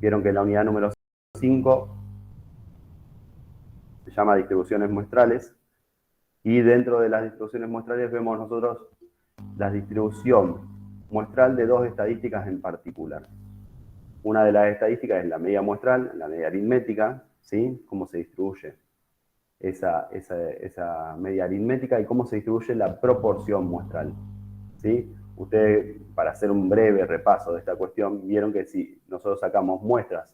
Vieron que la unidad número 5 se llama distribuciones muestrales, y dentro de las distribuciones muestrales vemos nosotros la distribución muestral de dos estadísticas en particular. Una de las estadísticas es la media muestral, la media aritmética, ¿sí? Cómo se distribuye esa media aritmética y cómo se distribuye la proporción muestral, ¿sí? Ustedes, para hacer un breve repaso de esta cuestión, vieron que si nosotros sacamos muestras,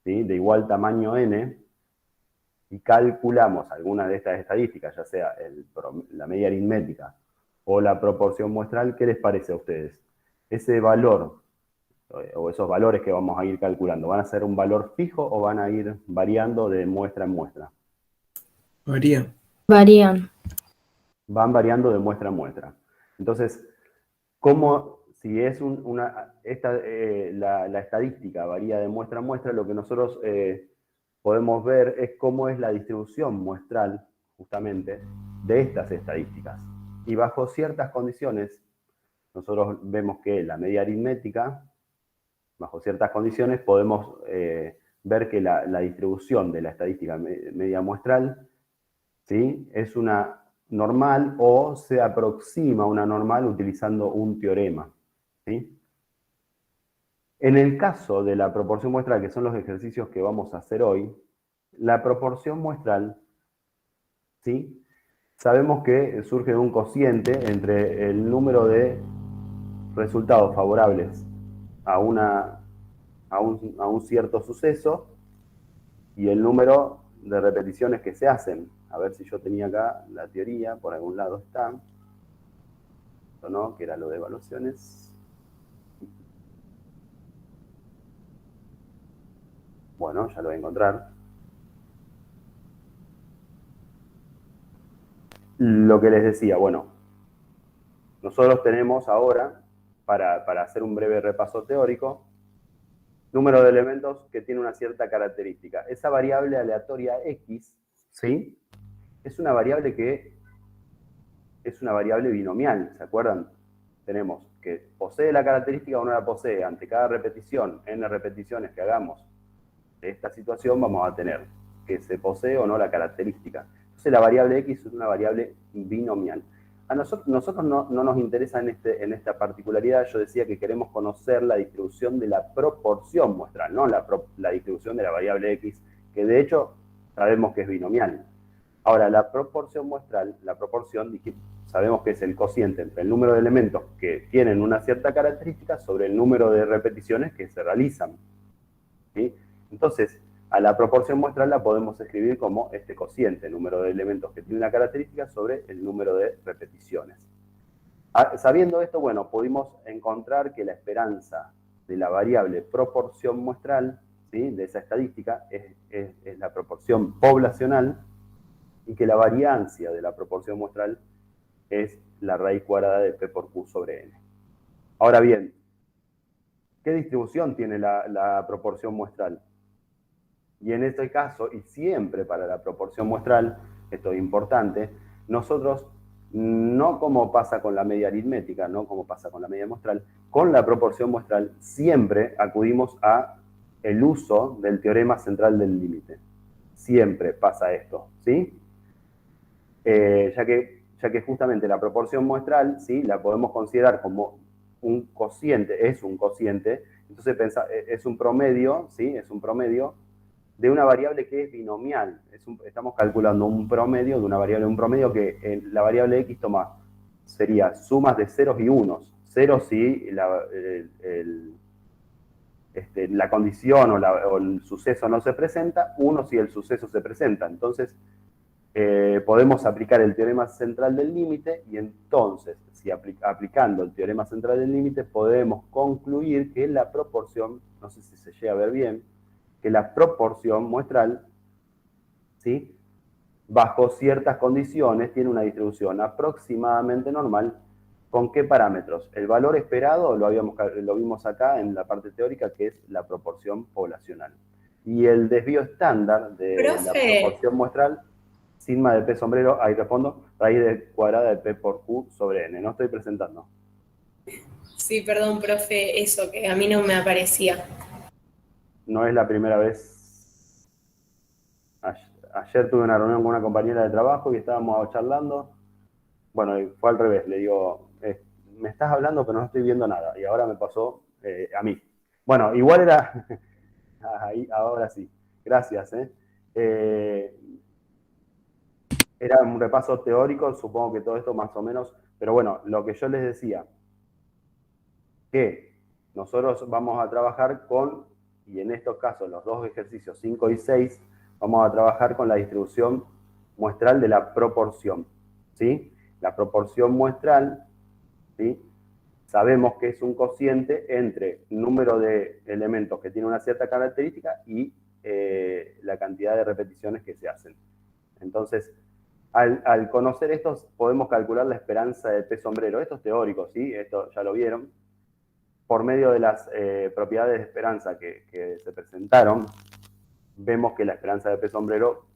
¿sí?, de igual tamaño n, y calculamos alguna de estas estadísticas, ya sea la media aritmética o la proporción muestral, ¿qué les parece a ustedes? Ese valor, o esos valores que vamos a ir calculando, ¿van a ser un valor fijo o van a ir variando de muestra en muestra? Varían. Varían. Van variando de muestra en muestra. Entonces, ¿cómo, si es la estadística varía de muestra en muestra, lo que nosotros podemos ver es cómo es la distribución muestral, justamente, de estas estadísticas? Y bajo ciertas condiciones, nosotros vemos que la media aritmética, bajo ciertas condiciones, podemos ver que la distribución de la estadística media muestral, ¿sí?, es una normal o se aproxima a una normal utilizando un teorema, ¿sí? En el caso de la proporción muestral, que son los ejercicios que vamos a hacer hoy, la proporción muestral, ¿sí?, sabemos que surge de un cociente entre el número de resultados favorables a un cierto suceso y el número de repeticiones que se hacen. A ver si yo tenía acá la teoría, por algún lado está. Esto no, que era lo de evaluaciones. Bueno, ya lo voy a encontrar. Lo que les decía, bueno, nosotros tenemos ahora, para hacer un breve repaso teórico, número de elementos que tiene una cierta característica. Esa variable aleatoria x, ¿sí?, es una variable que es una variable binomial, ¿se acuerdan? Tenemos que posee la característica o no la posee. Ante cada repetición, n repeticiones que hagamos de esta situación, vamos a tener que se posee o no la característica. Entonces la variable x es una variable binomial. A nosotros no nos interesa en esta particularidad. Yo decía que queremos conocer la distribución de la proporción muestral, no la distribución de la variable x, que de hecho sabemos que es binomial. Ahora, la proporción muestral, sabemos que es el cociente entre el número de elementos que tienen una cierta característica sobre el número de repeticiones que se realizan, ¿sí? Entonces, a la proporción muestral la podemos escribir como este cociente, número de elementos que tiene una característica sobre el número de repeticiones. Sabiendo esto, bueno, pudimos encontrar que la esperanza de la variable proporción muestral, ¿sí?, de esa estadística, es la proporción poblacional, y que la variancia de la proporción muestral es la raíz cuadrada de P por Q sobre N. Ahora bien, ¿qué distribución tiene la proporción muestral? Y en este caso, y siempre para la proporción muestral, esto es importante, nosotros, no como pasa con la media aritmética, no como pasa con la media muestral, con la proporción muestral siempre acudimos a el uso del teorema central del límite. Siempre pasa esto, ¿sí? Ya que justamente la proporción muestral, ¿sí?, la podemos considerar como un cociente, es un cociente, entonces es un promedio, ¿sí?, es un promedio de una variable que es binomial. Estamos calculando un promedio de una variable, un promedio que la variable x sería sumas de ceros y unos. Ceros si la condición o el suceso no se presenta, uno si el suceso se presenta. Entonces, podemos aplicar el teorema central del límite y entonces, si aplicando el teorema central del límite, podemos concluir que la proporción, no sé si se llega a ver bien, que la proporción muestral, ¿sí?, bajo ciertas condiciones tiene una distribución aproximadamente normal. ¿Con qué parámetros? El valor esperado lo vimos acá en la parte teórica, que es la proporción poblacional. Y el desvío estándar de la proporción muestral, sigma de P sombrero, ahí respondo, raíz cuadrada de P por Q sobre N. No estoy presentando. Sí, perdón, profe, eso que a mí no me aparecía. no es la primera vez. Ayer tuve una reunión con una compañera de trabajo y estábamos charlando. Bueno, fue al revés. Le digo, me estás hablando pero no estoy viendo nada. Y ahora me pasó a mí. Bueno, igual era... Ahí, ahora sí. Gracias. Era un repaso teórico, supongo que todo esto más o menos. Pero bueno, lo que yo les decía, que nosotros vamos a trabajar con, y en estos casos los dos ejercicios 5 y 6, vamos a trabajar con la distribución muestral de la proporción, ¿sí? La proporción muestral, ¿sí? Sabemos que es un cociente entre número de elementos que tiene una cierta característica y la cantidad de repeticiones que se hacen. Entonces, al conocer esto, podemos calcular la esperanza de P sombrero. Esto es teórico, ¿sí? Esto ya lo vieron. Por medio de las propiedades de esperanza que se presentaron, vemos que la esperanza de P sombrero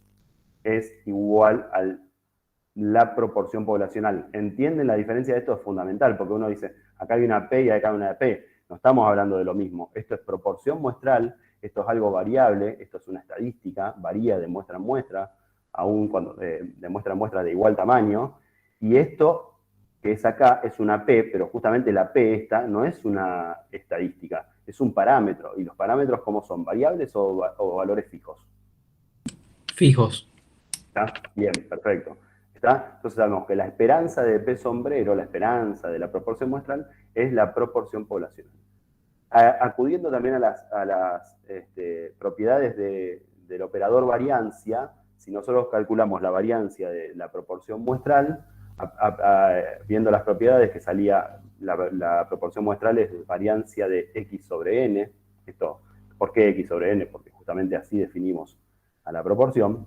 es igual a la proporción poblacional. ¿Entienden la diferencia de esto? Es fundamental, porque uno dice, acá hay una P y acá hay una P. No estamos hablando de lo mismo. Esto es proporción muestral, esto es algo variable, esto es una estadística, varía de muestra en muestra, aún cuando de muestra en muestra de igual tamaño. Y esto que es acá es una P, pero justamente la P esta no es una estadística, es un parámetro. ¿Y los parámetros cómo son? ¿Variables o valores fijos? Fijos. ¿Está? Bien, perfecto. ¿Está? Entonces sabemos que la esperanza de P sombrero, la esperanza de la proporción muestral, es la proporción poblacional. Acudiendo también a las propiedades del operador variancia, si nosotros calculamos la variancia de la proporción muestral, viendo las propiedades que salía, la proporción muestral es variancia de x sobre n. Esto, ¿por qué x sobre n? Porque justamente así definimos a la proporción.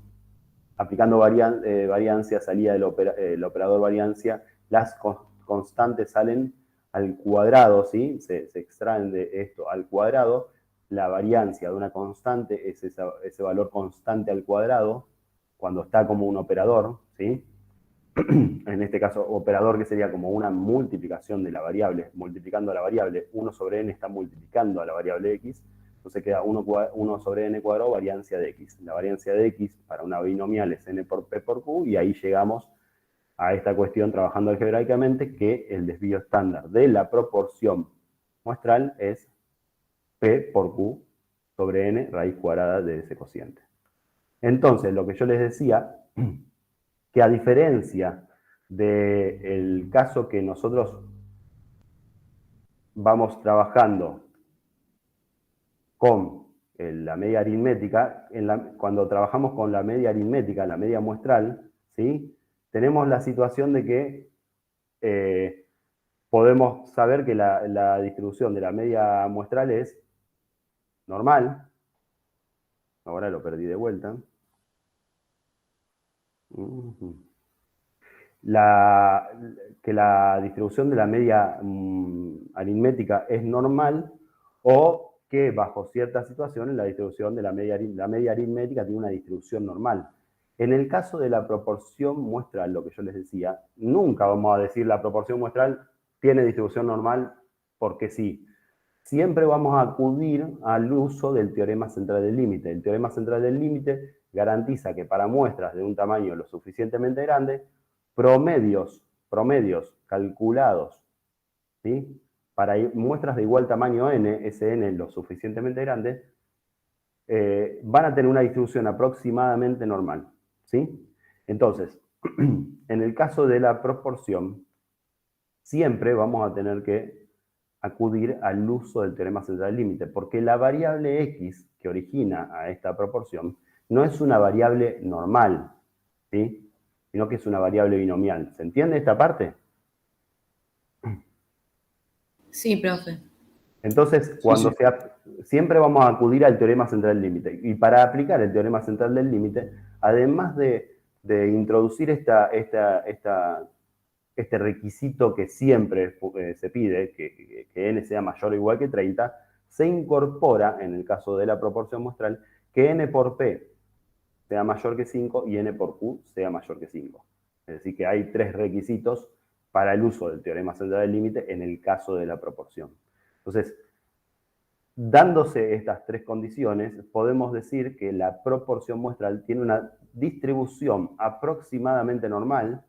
Aplicando variancia, salida del operador variancia, las constantes salen al cuadrado, ¿sí? Se extraen de esto al cuadrado. La variancia de una constante es ese valor constante al cuadrado cuando está como un operador, ¿sí? En este caso, operador que sería como una multiplicación de la variable, multiplicando a la variable 1 sobre n está multiplicando a la variable x, entonces queda 1 sobre n cuadrado variancia de x. La variancia de x para una binomial es n por p por q, y ahí llegamos a esta cuestión trabajando algebraicamente, que el desvío estándar de la proporción muestral es p por q sobre n raíz cuadrada de ese cociente. Entonces, lo que yo les decía, que a diferencia del caso que nosotros vamos trabajando con la media aritmética, cuando trabajamos con la media aritmética, la media muestral, ¿sí? Tenemos la situación de que podemos saber que la distribución de la media muestral es normal. Ahora lo perdí de vuelta. Que la distribución de la media aritmética es normal, o que bajo ciertas situaciones la distribución de la media aritmética tiene una distribución normal. En el caso de la proporción muestral, lo que yo les decía, nunca vamos a decir la proporción muestral tiene distribución normal porque sí. Siempre vamos a acudir al uso del teorema central del límite. El teorema central del límite garantiza que para muestras de un tamaño lo suficientemente grande, promedios calculados, ¿sí? Para muestras de igual tamaño n, ese n lo suficientemente grande, van a tener una distribución aproximadamente normal, ¿sí? Entonces, en el caso de la proporción, siempre vamos a tener que acudir al uso del teorema central del límite, porque la variable x que origina a esta proporción no es una variable normal, ¿sí? Sino que es una variable binomial. ¿Se entiende esta parte? Sí, profe. Entonces, siempre vamos a acudir al teorema central del límite. Y para aplicar el teorema central del límite, además de introducir este requisito que siempre se pide, que n sea mayor o igual que 30, se incorpora, en el caso de la proporción muestral, que n por p sea mayor que 5 y n por q sea mayor que 5. Es decir, que hay 3 requisitos para el uso del teorema central del límite en el caso de la proporción. Entonces, Dándose estas tres condiciones, podemos decir que la proporción muestral tiene una distribución aproximadamente normal,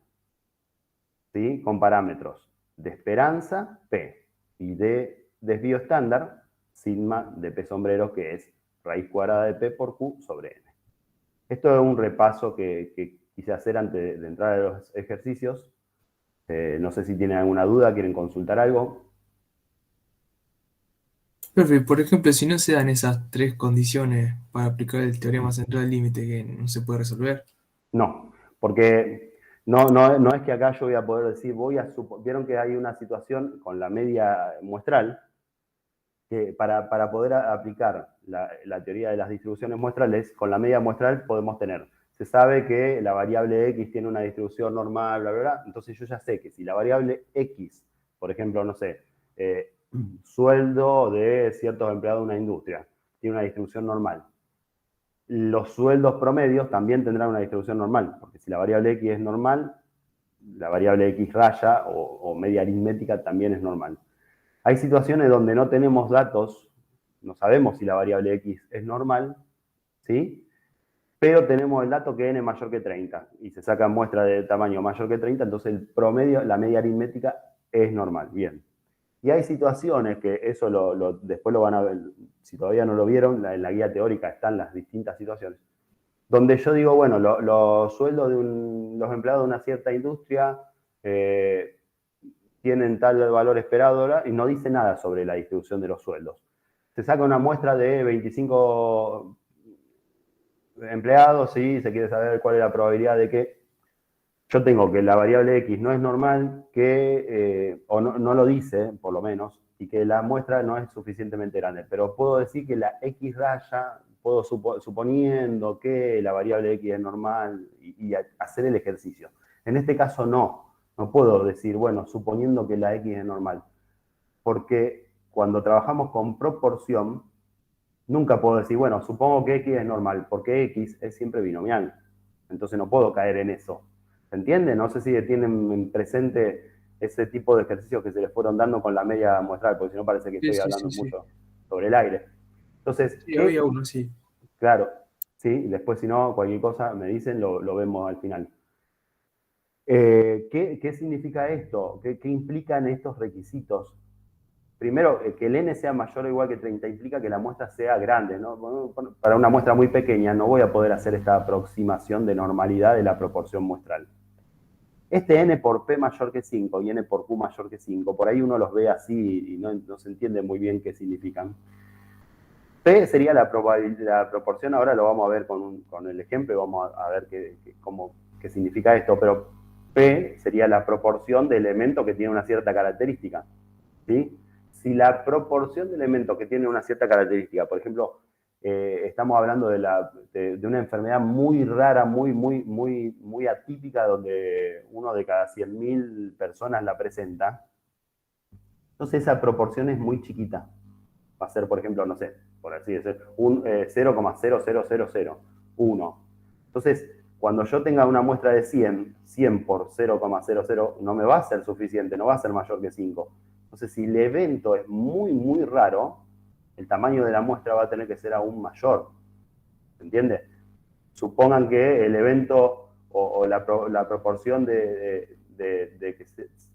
¿sí? Con parámetros de esperanza, P, y de desvío estándar, sigma de P sombrero, que es raíz cuadrada de P por Q sobre N. Esto es un repaso que quise hacer antes de entrar a los ejercicios. No sé si tienen alguna duda, quieren consultar algo. Profe, por ejemplo, si no se dan esas tres condiciones para aplicar el teorema central del límite que no se puede resolver. No, porque no es que acá yo voy a poder decir, vieron que hay una situación con la media muestral, que para poder aplicar la teoría de las distribuciones muestrales, con la media muestral podemos tener, se sabe que la variable x tiene una distribución normal, bla, bla, bla, entonces yo ya sé que si la variable x, por ejemplo, no sé, sueldo de ciertos empleados de una industria, tiene una distribución normal, los sueldos promedios también tendrán una distribución normal, porque si la variable x es normal, la variable x raya o media aritmética también es normal. Hay situaciones donde no tenemos datos, no sabemos si la variable x es normal, ¿sí? Pero tenemos el dato que n es mayor que 30 y se saca muestra de tamaño mayor que 30, entonces el promedio, la media aritmética es normal, bien. Y hay situaciones que eso después lo van a ver, si todavía no lo vieron, en la guía teórica están las distintas situaciones, donde yo digo, bueno, los sueldos de los empleados de una cierta industria tienen tal valor esperado y no dice nada sobre la distribución de los sueldos. Se saca una muestra de 25 empleados y se quiere saber cuál es la probabilidad de que yo tengo que la variable x no es normal, o no lo dice, por lo menos, y que la muestra no es suficientemente grande. Pero puedo decir que la x raya, suponiendo que la variable x es normal, y hacer el ejercicio. En este caso no puedo decir, bueno, suponiendo que la x es normal. Porque cuando trabajamos con proporción, nunca puedo decir, bueno, supongo que x es normal, porque x es siempre binomial. Entonces no puedo caer en eso. ¿Se entiende? No sé si tienen presente ese tipo de ejercicios que se les fueron dando con la media muestral, porque si no parece que estoy hablando mucho sobre el aire. Entonces, sí, había uno, sí. Claro, sí, y después si no, cualquier cosa me dicen, lo vemos al final. ¿Qué significa esto? ¿Qué implican estos requisitos? Primero, que el n sea mayor o igual que 30 implica que la muestra sea grande, ¿no? Para una muestra muy pequeña no voy a poder hacer esta aproximación de normalidad de la proporción muestral. Este n por p mayor que 5 y n por q mayor que 5, por ahí uno los ve así y no se entiende muy bien qué significan. P sería la proporción, ahora lo vamos a ver con el ejemplo y vamos a ver qué significa esto, pero P sería la proporción de elementos que tiene una cierta característica, ¿sí? Si la proporción de elementos que tiene una cierta característica, por ejemplo, estamos hablando de una enfermedad muy rara, muy atípica, donde uno de cada 100.000 personas la presenta, entonces esa proporción es muy chiquita. Va a ser, por ejemplo, no sé, por así decirlo, 0,00001. Entonces, cuando yo tenga una muestra de 100 por 0,00 no me va a ser suficiente, no va a ser mayor que 5. Entonces, si el evento es muy raro, el tamaño de la muestra va a tener que ser aún mayor. ¿Se entiende? Supongan que el evento o la proporción de que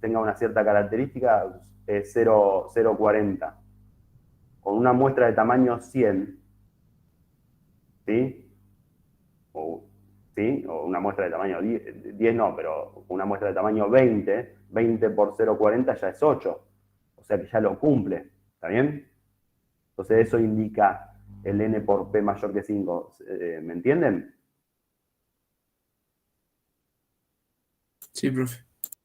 tenga una cierta característica es 0,40. Con una muestra de tamaño 100, ¿sí? O una muestra de tamaño 10 no, pero una muestra de tamaño 20 por 0,40 ya es 8. O sea que ya lo cumple, ¿está bien? Entonces eso indica el n por p mayor que 5. ¿Me entienden? Sí, profe.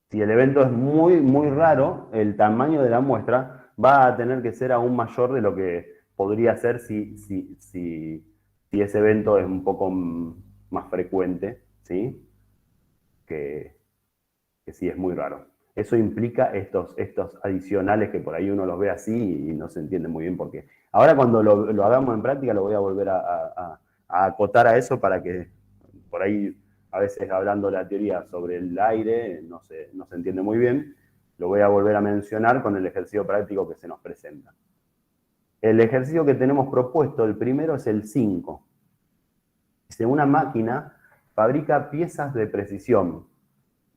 Si el evento es muy raro, el tamaño de la muestra va a tener que ser aún mayor de lo que podría ser si ese evento es un poco más frecuente, ¿sí? Que si es muy raro. Eso implica estos adicionales que por ahí uno los ve así y no se entiende muy bien por qué. Ahora cuando lo hagamos en práctica lo voy a volver a acotar a eso para que por ahí a veces hablando la teoría sobre el aire no se entiende muy bien. Lo voy a volver a mencionar con el ejercicio práctico que se nos presenta. El ejercicio que tenemos propuesto, el primero es el 5. Dice, una máquina fabrica piezas de precisión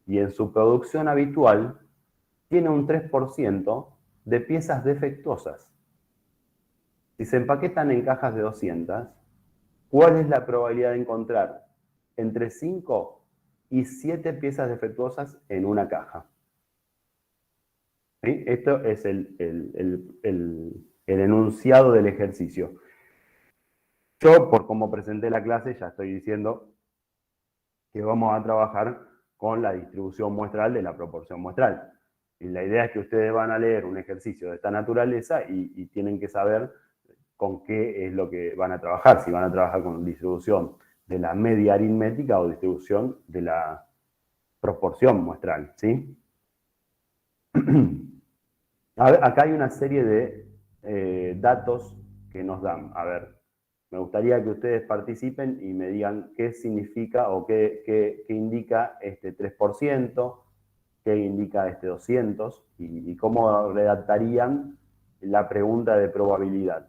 y en su producción habitual tiene un 3% de piezas defectuosas. Si se empaquetan en cajas de 200, ¿cuál es la probabilidad de encontrar entre 5 y 7 piezas defectuosas en una caja? ¿Sí? Esto es el enunciado del ejercicio. Yo, por cómo presenté la clase, ya estoy diciendo que vamos a trabajar con la distribución muestral de la proporción muestral. Y la idea es que ustedes van a leer un ejercicio de esta naturaleza y tienen que saber con qué es lo que van a trabajar. Si van a trabajar con distribución de la media aritmética o distribución de la proporción muestral, ¿sí? Acá hay una serie de datos que nos dan. A ver, me gustaría que ustedes participen y me digan qué significa o qué indica este 3%, qué indica este 200 y cómo redactarían la pregunta de probabilidad.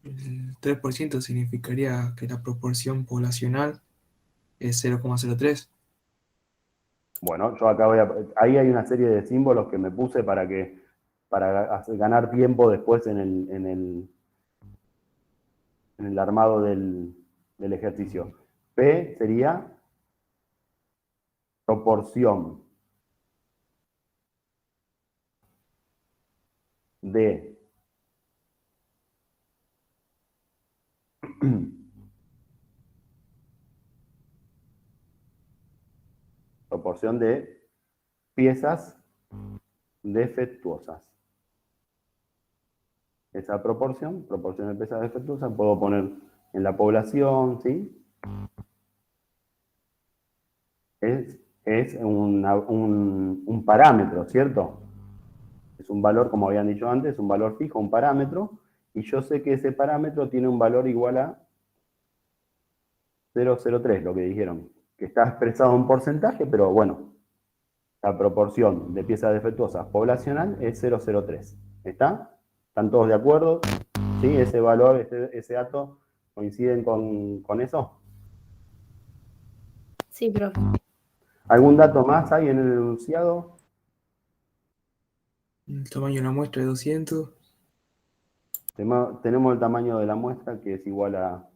El 3% significaría que la proporción poblacional es 0,03. Bueno, yo acá ahí hay una serie de símbolos que me puse para ganar tiempo después en el armado del ejercicio. P sería proporción de proporción de piezas defectuosas. Esa proporción de piezas defectuosas, puedo poner en la población, ¿sí? Es un parámetro, ¿cierto? Es un valor, como habían dicho antes, un valor fijo, un parámetro, y yo sé que ese parámetro tiene un valor igual a 0,03, lo que dijeron, que está expresado en porcentaje, pero bueno, la proporción de piezas defectuosas poblacional es 0,03. ¿Está? ¿Están todos de acuerdo? ¿Sí? Ese valor, ese dato, ¿coinciden con eso? Sí, profe. ¿Algún dato más hay en el enunciado? El tamaño de la muestra es 200. Tenemos el tamaño de la muestra, que es igual a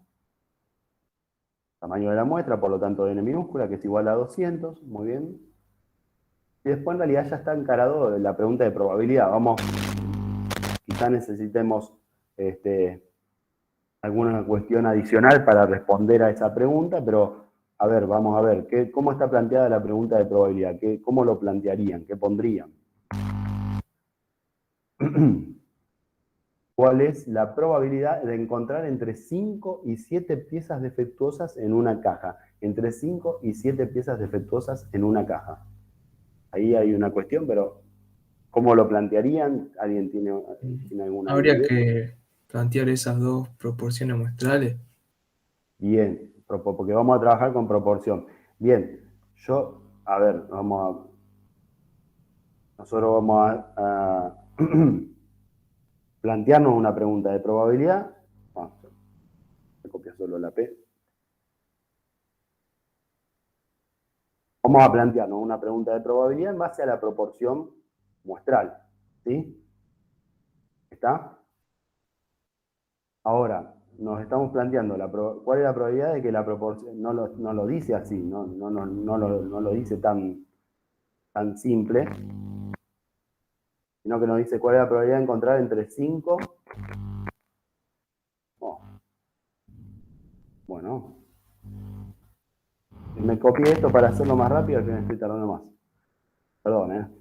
tamaño de la muestra, por lo tanto n minúscula, que es igual a 200, muy bien. Y después en realidad ya está encarado la pregunta de probabilidad. Vamos, quizá necesitemos alguna cuestión adicional para responder a esa pregunta, pero a ver, vamos a ver, ¿cómo está planteada la pregunta de probabilidad? ¿Cómo lo plantearían? ¿Qué pondrían? ¿Cuál es la probabilidad de encontrar entre 5 y 7 piezas defectuosas en una caja? Entre 5 y 7 piezas defectuosas en una caja. Ahí hay una cuestión, pero ¿cómo lo plantearían? ¿Alguien tiene alguna Habría idea? que plantear esas dos proporciones muestrales. Bien, porque vamos a trabajar con proporción. Bien, a ver, nosotros vamos a plantearnos una pregunta de probabilidad. Se copia solo la P. Vamos a plantearnos una pregunta de probabilidad en base a la proporción muestral. ¿Sí? ¿Está? Ahora, nos estamos planteando cuál es la probabilidad de que la proporción, no lo dice así, no lo dice tan simple, sino que nos dice cuál es la probabilidad de encontrar entre 5. Bueno, me copié esto para hacerlo más rápido, al final estoy tardando más. Perdón,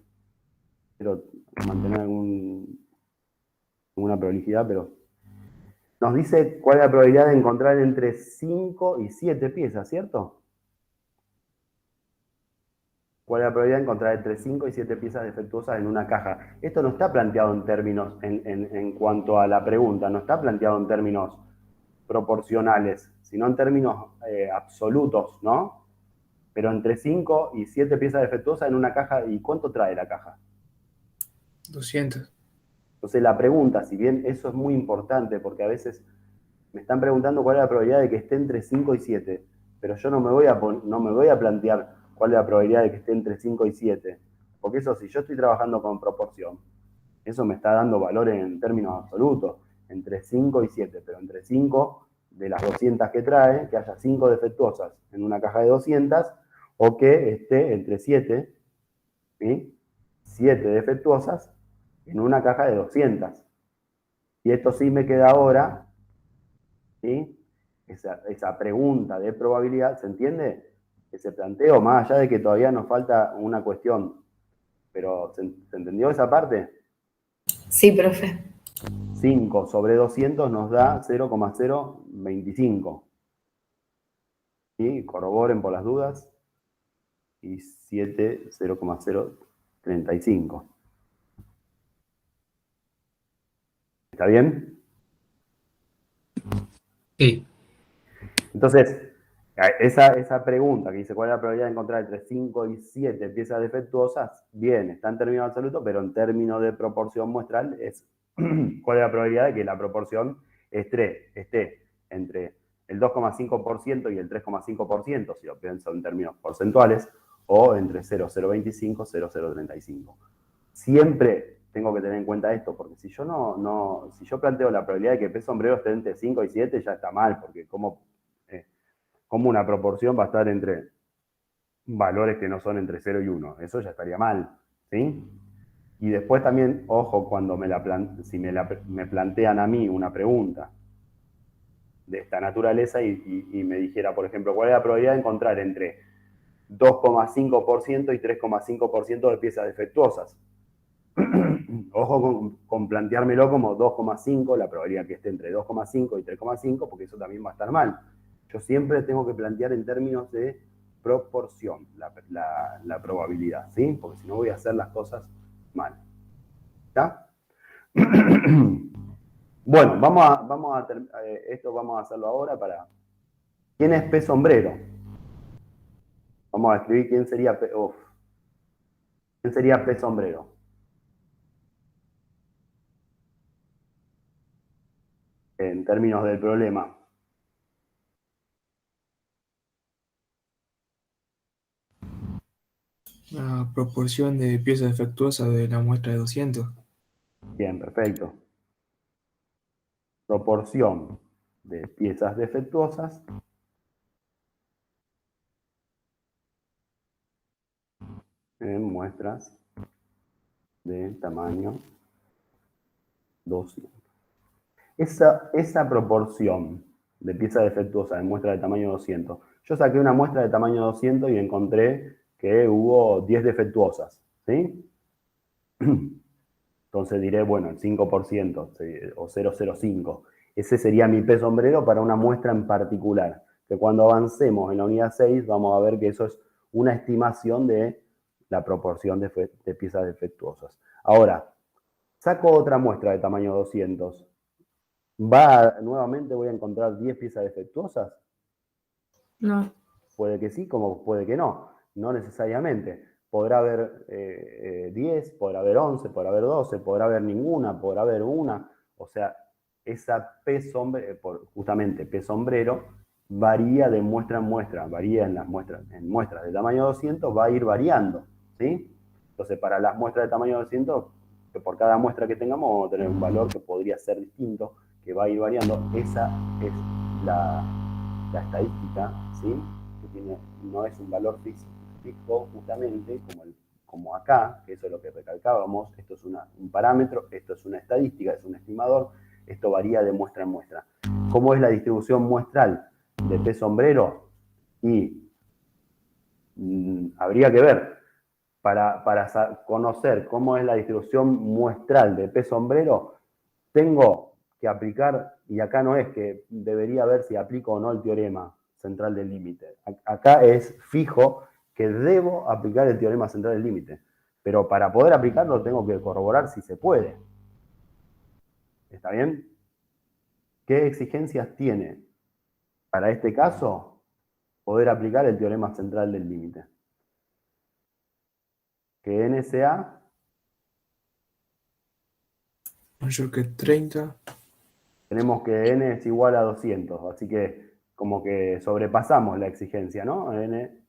quiero mantener alguna prolijidad, pero nos dice cuál es la probabilidad de encontrar entre 5 y 7 piezas, ¿cierto? ¿Cuál es la probabilidad de encontrar entre 5 y 7 piezas defectuosas en una caja? Esto no está planteado en términos, en cuanto a la pregunta, no está planteado en términos proporcionales, sino en términos absolutos, ¿no? Pero entre 5 y 7 piezas defectuosas en una caja, ¿y cuánto trae la caja? 200. Entonces la pregunta, si bien eso es muy importante, porque a veces me están preguntando cuál es la probabilidad de que esté entre 5 y 7, pero yo no me voy a plantear cuál es la probabilidad de que esté entre 5 y 7, porque eso, si yo estoy trabajando con proporción, eso me está dando valor en términos absolutos, entre 5 y 7, pero entre 5 de las 200 que trae, que haya 5 defectuosas en una caja de 200, o que esté entre 7, ¿sí? 7 defectuosas en una caja de 200. Y esto sí me queda ahora, ¿sí? Esa pregunta de probabilidad, ¿se entiende? Ese planteo, más allá de que todavía nos falta una cuestión, pero ¿se entendió esa parte? Sí, profe. 5 sobre 200 nos da 0,025. ¿Sí? Corroboren por las dudas. Y 7, 0,035. ¿Está bien? Sí. Entonces, esa pregunta que dice cuál es la probabilidad de encontrar entre 5 y 7 piezas defectuosas, bien, está en términos absolutos, pero en términos de proporción muestral es cuál es la probabilidad de que la proporción esté entre el 2,5% y el 3,5%, si lo pienso en términos porcentuales, o entre 0,025 y 0,035. Siempre tengo que tener en cuenta esto, porque si yo si yo planteo la probabilidad de que pez sombrero esté entre 5 y 7, ya está mal, porque como una proporción va a estar entre valores que no son entre 0 y 1. Eso ya estaría mal, ¿sí? Y después también, ojo, cuando si me plantean a mí una pregunta de esta naturaleza y me dijera, por ejemplo, ¿cuál es la probabilidad de encontrar entre 2,5% y 3,5% de piezas defectuosas? Ojo con planteármelo como 2,5, la probabilidad que esté entre 2,5 y 3,5, porque eso también va a estar mal. Yo siempre tengo que plantear en términos de proporción la probabilidad, ¿sí? Porque si no voy a hacer las cosas mal. ¿Está? Bueno, esto vamos a hacerlo ahora para... ¿Quién es pez sombrero? Vamos a escribir quién sería pez sombrero. En términos del problema. La proporción de piezas defectuosas de la muestra de 200. Bien, perfecto. Proporción de piezas defectuosas en muestras de tamaño 200. Esa proporción de piezas defectuosas en muestra de tamaño 200, yo saqué una muestra de tamaño 200 y encontré que hubo 10 defectuosas, ¿sí? Entonces diré, bueno, el 5%, ¿sí? O 0,05. Ese sería mi pez sombrero para una muestra en particular. Que cuando avancemos en la unidad 6 vamos a ver que eso es una estimación de la proporción de piezas defectuosas. Ahora, saco otra muestra de tamaño 200. Nuevamente voy a encontrar 10 piezas defectuosas. No. Puede que sí, como puede que no. No necesariamente. Podrá haber 10, podrá haber 11, podrá haber 12, podrá haber ninguna, podrá haber una. O sea, esa pez sombrero, justamente pez sombrero, varía de muestra en muestra, varía en muestras de tamaño 200, va a ir variando, ¿sí? Entonces, para las muestras de tamaño 200, que por cada muestra que tengamos vamos a tener un valor que podría ser distinto, que va a ir variando. Esa es la estadística, ¿sí? No es un valor fijo justamente como acá, que eso es lo que recalcábamos, esto es un parámetro, esto es una estadística, es un estimador, esto varía de muestra en muestra. ¿Cómo es la distribución muestral de pez sombrero? Y habría que ver, para conocer cómo es la distribución muestral de pez sombrero, tengo que aplicar, y acá no es que debería ver si aplico o no el teorema central del límite. Acá es fijo que debo aplicar el teorema central del límite. Pero para poder aplicarlo tengo que corroborar si se puede. ¿Está bien? ¿Qué exigencias tiene para este caso poder aplicar el teorema central del límite? Que NSA mayor que 30. Tenemos que n es igual a 200, así que como que sobrepasamos la exigencia, ¿no? N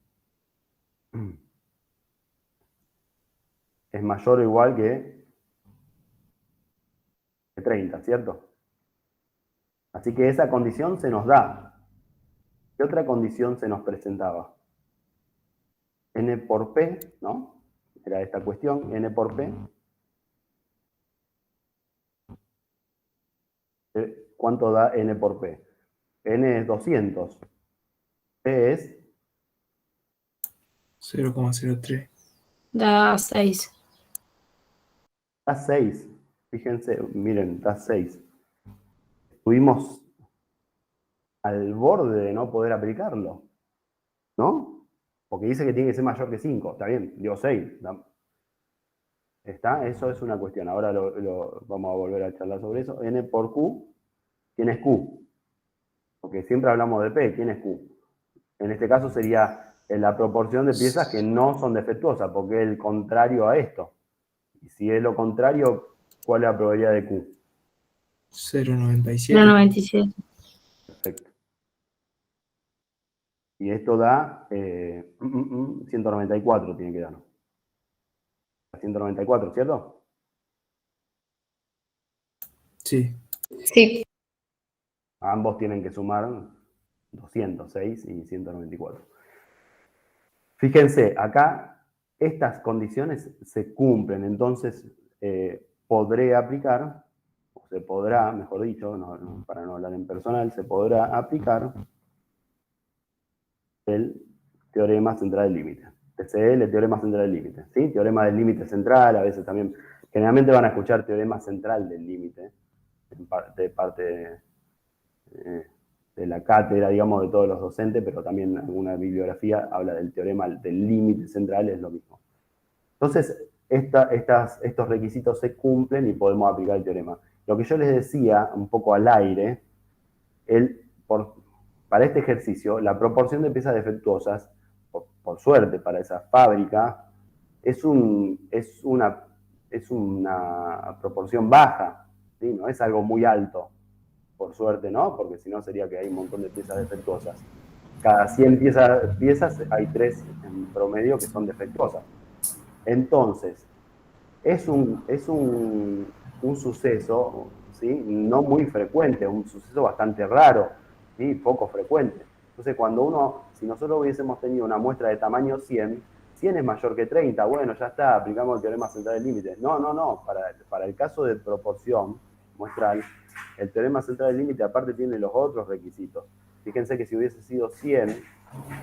es mayor o igual que 30, ¿cierto? Así que esa condición se nos da. ¿Qué otra condición se nos presentaba? N por P, ¿no? Era esta cuestión, N por P. ¿Cuánto da N por P? N es 200. P es 0,03. Da 6. da 6. Fíjense, miren, da 6. Estuvimos al borde de no poder aplicarlo, ¿no? Porque dice que tiene que ser mayor que 5. Está bien, dio 6. ¿Está? Eso es una cuestión. Ahora vamos a volver a charlar sobre eso. N por Q. ¿Quién es Q? Porque siempre hablamos de P. ¿Quién es Q? En este caso sería la proporción de piezas que no son defectuosas, porque es el contrario a esto. Y si es lo contrario, ¿cuál es la probabilidad de Q? 0,97. 0,97. Perfecto. Y esto da 194, tiene que dar. 194, ¿cierto? Sí. Sí. Ambos tienen que sumar 206 y 194. Fíjense, acá estas condiciones se cumplen, entonces podré aplicar, o se podrá, mejor dicho, para no hablar en personal, se podrá aplicar el teorema central del límite. TCL, teorema central del límite. ¿Sí? Teorema del límite central, a veces también. Generalmente van a escuchar teorema central del límite, de parte de la cátedra, digamos, de todos los docentes, pero también alguna bibliografía habla del teorema del límite central, es lo mismo. Entonces, estos requisitos se cumplen y podemos aplicar el teorema. Lo que yo les decía, un poco al aire, para este ejercicio, la proporción de piezas defectuosas, por suerte para esa fábrica, es una proporción baja, ¿sí? No es algo muy alto, por suerte, ¿no? Porque si no sería que hay un montón de piezas defectuosas. Cada 100 piezas hay 3 en promedio que son defectuosas. Entonces, es un suceso, ¿sí? No muy frecuente, un suceso bastante raro, ¿sí? Poco frecuente. Entonces, si nosotros hubiésemos tenido una muestra de tamaño 100, 100 es mayor que 30, bueno, ya está, aplicamos el teorema central del límite. No, para el caso de proporción muestral, el teorema central del límite aparte tiene los otros requisitos. Fíjense que si hubiese sido 100,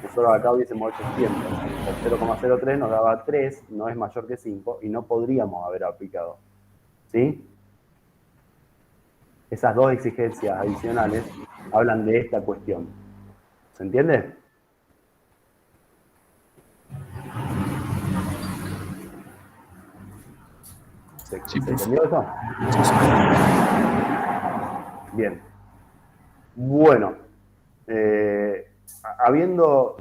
nosotros acá hubiésemos hecho 100. El 0,03 nos daba 3, no es mayor que 5, y no podríamos haber aplicado. ¿Sí? Esas dos exigencias adicionales hablan de esta cuestión. ¿Se entiende? ¿Se entendió eso? Bien. Bueno, habiendo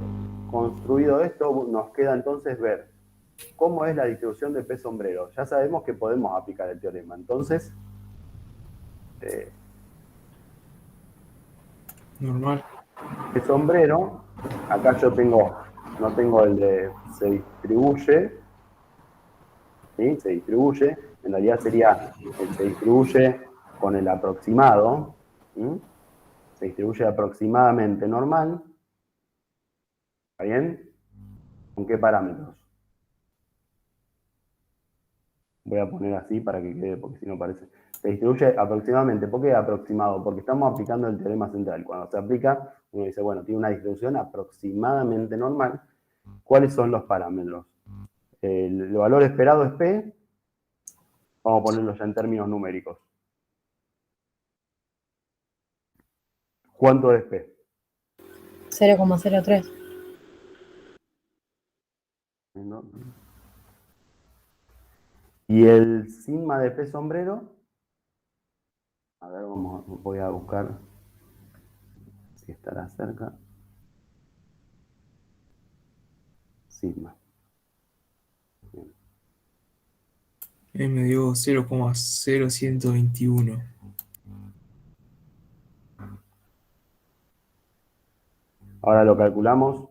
construido esto, nos queda entonces ver cómo es la distribución de P sombrero. Ya sabemos que podemos aplicar el teorema. Entonces, Normal. P sombrero, acá yo no tengo el de se distribuye, ¿sí? Se distribuye, en realidad sería se distribuye con el aproximado, ¿sí? Se distribuye aproximadamente normal, ¿está bien? ¿Con qué parámetros? Voy a poner así para que quede, porque si no parece. Se distribuye aproximadamente. ¿Por qué aproximado? Porque estamos aplicando el teorema central. Cuando se aplica, uno dice, bueno, tiene una distribución aproximadamente normal. ¿Cuáles son los parámetros? El valor esperado es P. Vamos a ponerlo ya en términos numéricos. ¿Cuánto es P? 0,03. ¿No? ¿Y el sigma de P sombrero? A ver, voy a buscar si estará cerca. Sigma. Bien. Me dio 0,0121. Ahora lo calculamos.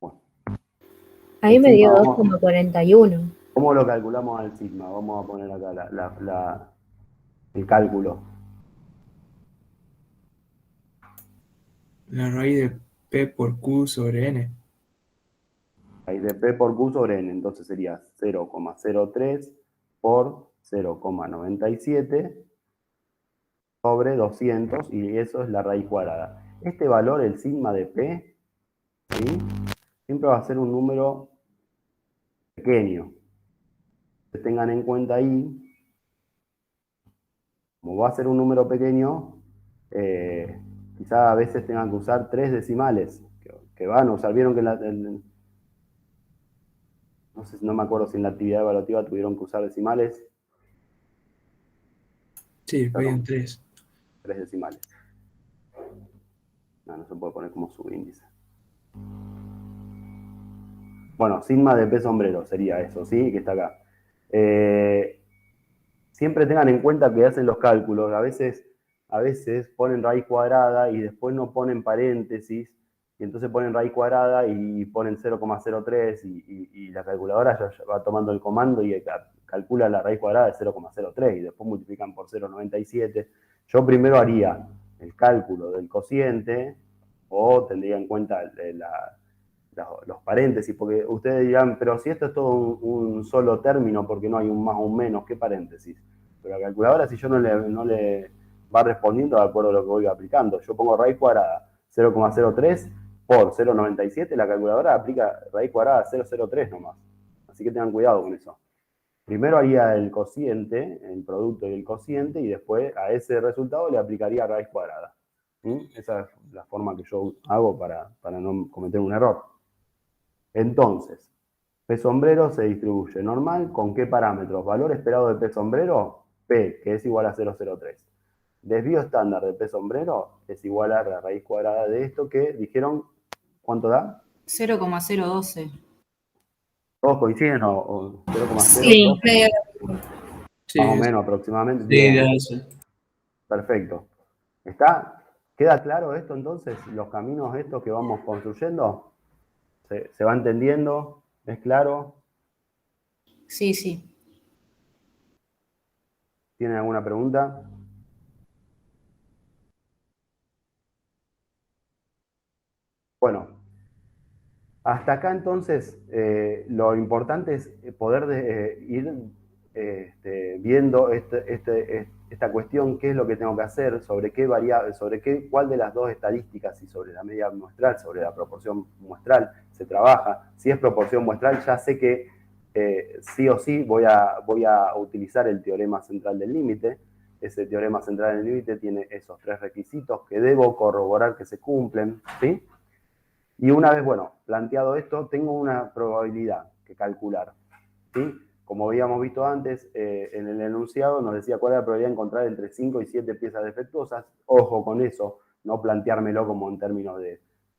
Bueno, Ahí el me sigma, dio 2,41. ¿cómo lo calculamos al sigma? Vamos a poner acá el cálculo. La raíz de P por Q sobre N. Raíz de P por Q sobre N, entonces sería 0,03 por 0,97 sobre 200, y eso es la raíz cuadrada. Este valor, el sigma de P, ¿sí? Siempre va a ser un número pequeño. Que tengan en cuenta ahí, como va a ser un número pequeño, quizá a veces tengan que usar 3 decimales, que van a usar. Vieron que no sé, no me acuerdo si en la actividad evaluativa tuvieron que usar decimales. Sí, Usaron pedían 3. 3 decimales. No se puede poner como subíndice. Bueno, sigma de P sombrero sería eso, ¿sí? Que está acá. Siempre tengan en cuenta que hacen los cálculos. A veces ponen raíz cuadrada y después no ponen paréntesis, y entonces ponen raíz cuadrada y ponen 0,03, y la calculadora ya va tomando el comando y calcula la raíz cuadrada de 0,03 y después multiplican por 0,97. Yo primero haría el cálculo del cociente o tendría en cuenta los paréntesis, porque ustedes dirán, pero si esto es todo un solo término, porque no hay un más o un menos, ¿qué paréntesis? Pero la calculadora, si yo no le va respondiendo de acuerdo a lo que voy aplicando, yo pongo raíz cuadrada 0,03 por 0,97, la calculadora aplica raíz cuadrada 0,03 nomás. Así que tengan cuidado con eso. Primero haría el cociente, el producto y el cociente, y después a ese resultado le aplicaría raíz cuadrada. Esa es la forma que yo hago para no cometer un error. Entonces, P sombrero se distribuye normal, ¿con qué parámetros? Valor esperado de P sombrero, P, que es igual a 0,03. Desvío estándar de P sombrero es igual a la raíz cuadrada de esto, que dijeron, ¿cuánto da? 0,012. ¿Todos coinciden o 0,012? Sí. Sí, Más o menos aproximadamente. Sí, Bien, da eso. perfecto. ¿Está? ¿Queda claro esto entonces? ¿Los caminos estos que vamos construyendo? ¿Se va entendiendo? ¿Es claro? Sí, sí. ¿Tienen alguna pregunta? Bueno, hasta acá entonces lo importante es poder ir viendo esta cuestión, qué es lo que tengo que hacer, sobre qué variable, cuál de las dos estadísticas, si sobre la media muestral, sobre la proporción muestral se trabaja. Si es proporción muestral, ya sé que sí o sí voy a utilizar el teorema central del límite. Ese teorema central del límite tiene esos 3 requisitos que debo corroborar que se cumplen, ¿sí? Y una vez, bueno, planteado esto, tengo una probabilidad que calcular, ¿sí? Como habíamos visto antes, en el enunciado nos decía cuál era la probabilidad de encontrar entre 5 y 7 piezas defectuosas. Ojo con eso, no planteármelo como en términos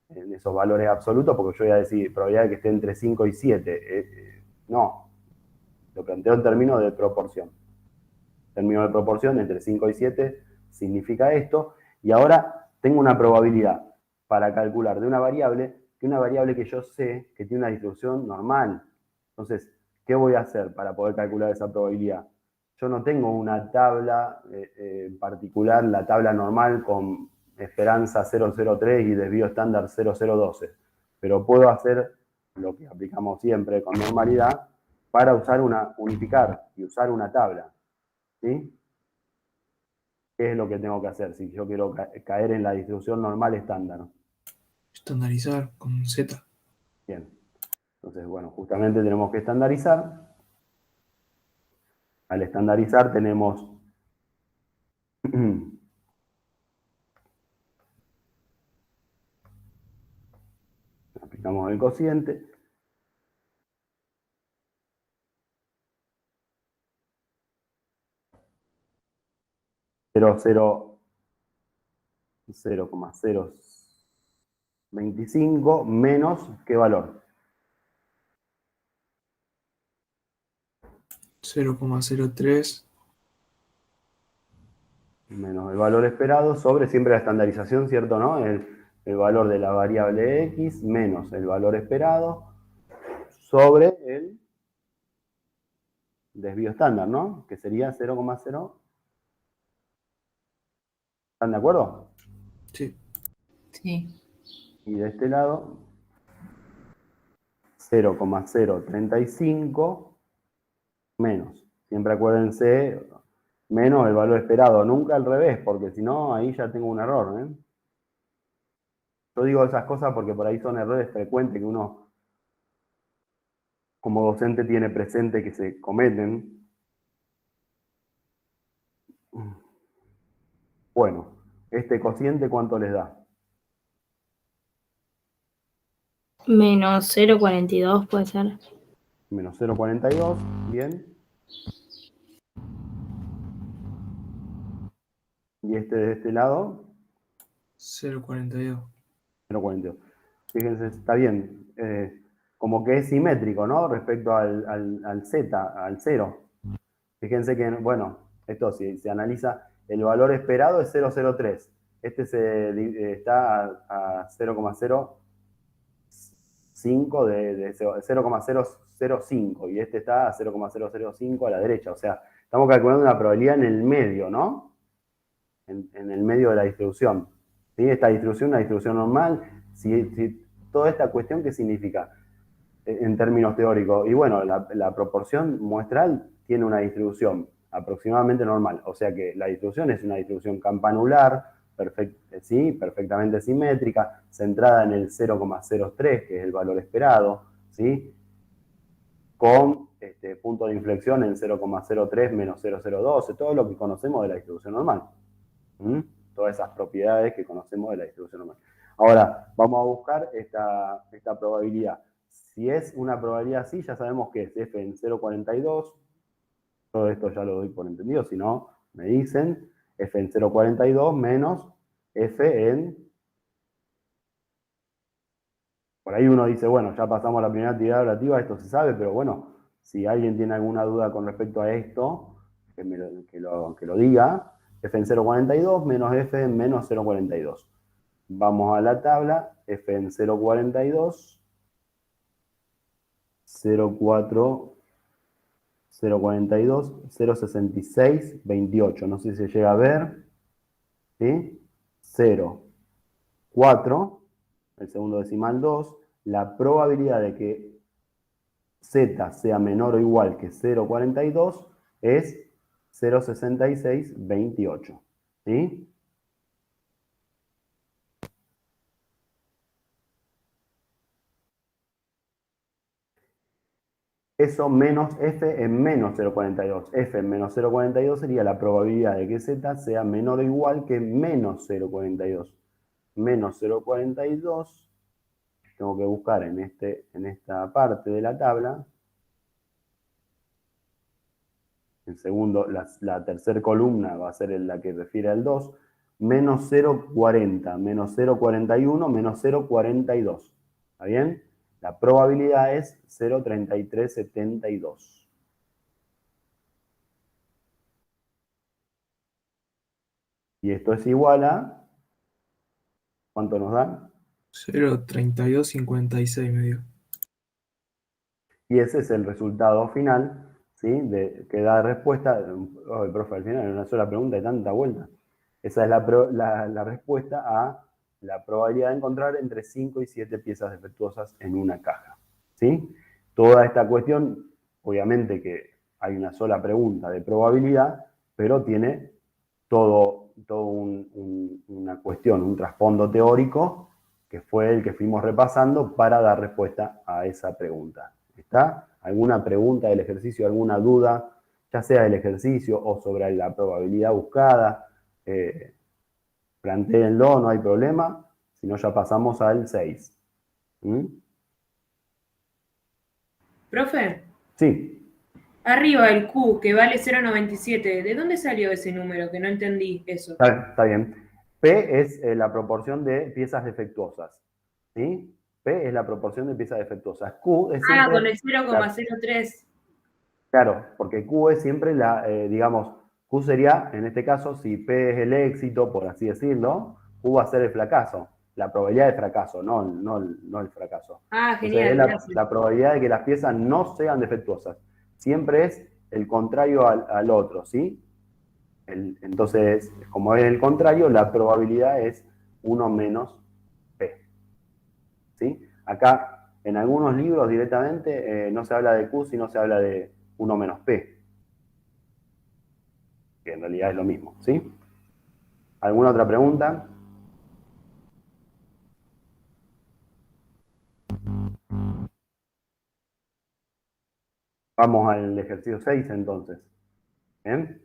en esos valores absolutos, porque yo voy a decir probabilidad de que esté entre 5 y 7. No, lo planteo en términos de proporción. Términos de proporción entre 5 y 7 significa esto, y ahora tengo una probabilidad para calcular de una variable que yo sé que tiene una distribución normal. Entonces, ¿qué voy a hacer para poder calcular esa probabilidad? Yo no tengo una tabla en particular, la tabla normal con esperanza 0,03 y desvío estándar 0,012, pero puedo hacer lo que aplicamos siempre con normalidad para unificar y usar una tabla. ¿Sí? ¿Qué es lo que tengo que hacer si yo quiero caer en la distribución normal estándar? estandarizar con Z. Bien. Entonces, bueno, justamente tenemos que estandarizar. Al estandarizar tenemos aplicamos el cociente. 0,025 menos ¿qué valor? 0,03. Menos el valor esperado sobre siempre la estandarización, ¿cierto? ¿No? El valor de la variable X menos el valor esperado sobre el desvío estándar, ¿no? Que sería 0,0. ¿Están de acuerdo? Sí. Sí. Y de este lado, 0,035 menos. Siempre acuérdense, menos el valor esperado, nunca al revés, porque si no, ahí ya tengo un error, ¿eh? Yo digo esas cosas porque por ahí son errores frecuentes que uno, como docente, tiene presente que se cometen. Bueno, este cociente, ¿cuánto les da? Menos 0,42 puede ser. Menos 0,42, bien. Y este de este lado, 0,42. 0,42. Fíjense, está bien. Como que es simétrico, ¿no? Respecto al z, al 0. Fíjense que, bueno, esto si se analiza, el valor esperado es 0,03. Este está a 0,05 de 0,005 y este está a 0,005 a la derecha. O sea, estamos calculando una probabilidad en el medio, ¿no? En el medio de la distribución. ¿Sí? Esta distribución es una distribución normal. Toda esta cuestión, ¿qué significa en términos teóricos? Y bueno, la proporción muestral tiene una distribución aproximadamente normal. O sea que la distribución es una distribución campanular, ¿sí? Perfectamente simétrica, centrada en el 0,03, que es el valor esperado, ¿sí? Con punto de inflexión en 0,03 menos 0,012, todo lo que conocemos de la distribución normal. Todas esas propiedades que conocemos de la distribución normal. Ahora, vamos a buscar esta probabilidad. Si es una probabilidad así, ya sabemos que es f en 0,42. Todo esto ya lo doy por entendido, si no, me dicen f en 0,42 menos f en... Por ahí uno dice, bueno, ya pasamos a la primera actividad relativa, esto se sabe, pero bueno, si alguien tiene alguna duda con respecto a esto, que lo diga. F en 0,42 menos f en menos 0,42. Vamos a la tabla, f en 0,42, 0,4, 0,42, 0,66, 28. No sé si se llega a ver. ¿Sí? 0, 4, el segundo decimal 2. La probabilidad de que z sea menor o igual que 0,42 es 0,66, 28. ¿Sí? Eso menos f en menos 0,42. F en menos 0,42 sería la probabilidad de que z sea menor o igual que menos 0,42. Menos 0,42, tengo que buscar en esta parte de la tabla. En segundo, la tercera columna va a ser la que refiere al 2. Menos 0,40, menos 0,41, menos 0,42. ¿Está bien? La probabilidad es 0,3372. Y esto es igual a... ¿Cuánto nos da? 0,3256 me dio. Y ese es el resultado final, ¿sí? Que da respuesta. Oh, profe, al final, en una sola pregunta de tanta vuelta. Esa es la respuesta a la probabilidad de encontrar entre 5 y 7 piezas defectuosas en una caja. ¿Sí? Toda esta cuestión, obviamente que hay una sola pregunta de probabilidad, pero tiene todo una cuestión, un trasfondo teórico, que fue el que fuimos repasando para dar respuesta a esa pregunta. ¿Está? ¿Alguna pregunta del ejercicio, alguna duda, ya sea del ejercicio o sobre la probabilidad buscada? Plantéenlo, no hay problema, si no ya pasamos al 6. Profe, Sí, Arriba el Q, que vale 0,97. ¿De dónde salió ese número? Que no entendí eso. Está bien. P es la proporción de piezas defectuosas. ¿Sí? P es la proporción de piezas defectuosas. Q es Ah, siempre... con el 0,03. Claro, porque Q es siempre digamos, Q sería, en este caso, si P es el éxito, por así decirlo, Q va a ser el fracaso, la probabilidad de fracaso, no el fracaso. Ah, Entonces, genial, es gracias. la probabilidad de que las piezas no sean defectuosas. Siempre es el contrario al otro, ¿sí? Entonces, como es el contrario, la probabilidad es 1 menos P. ¿Sí? Acá, en algunos libros directamente, no se habla de Q, sino se habla de 1 menos P, que en realidad es lo mismo, ¿sí? ¿Alguna otra pregunta? Vamos al ejercicio 6 entonces. ¿Bien?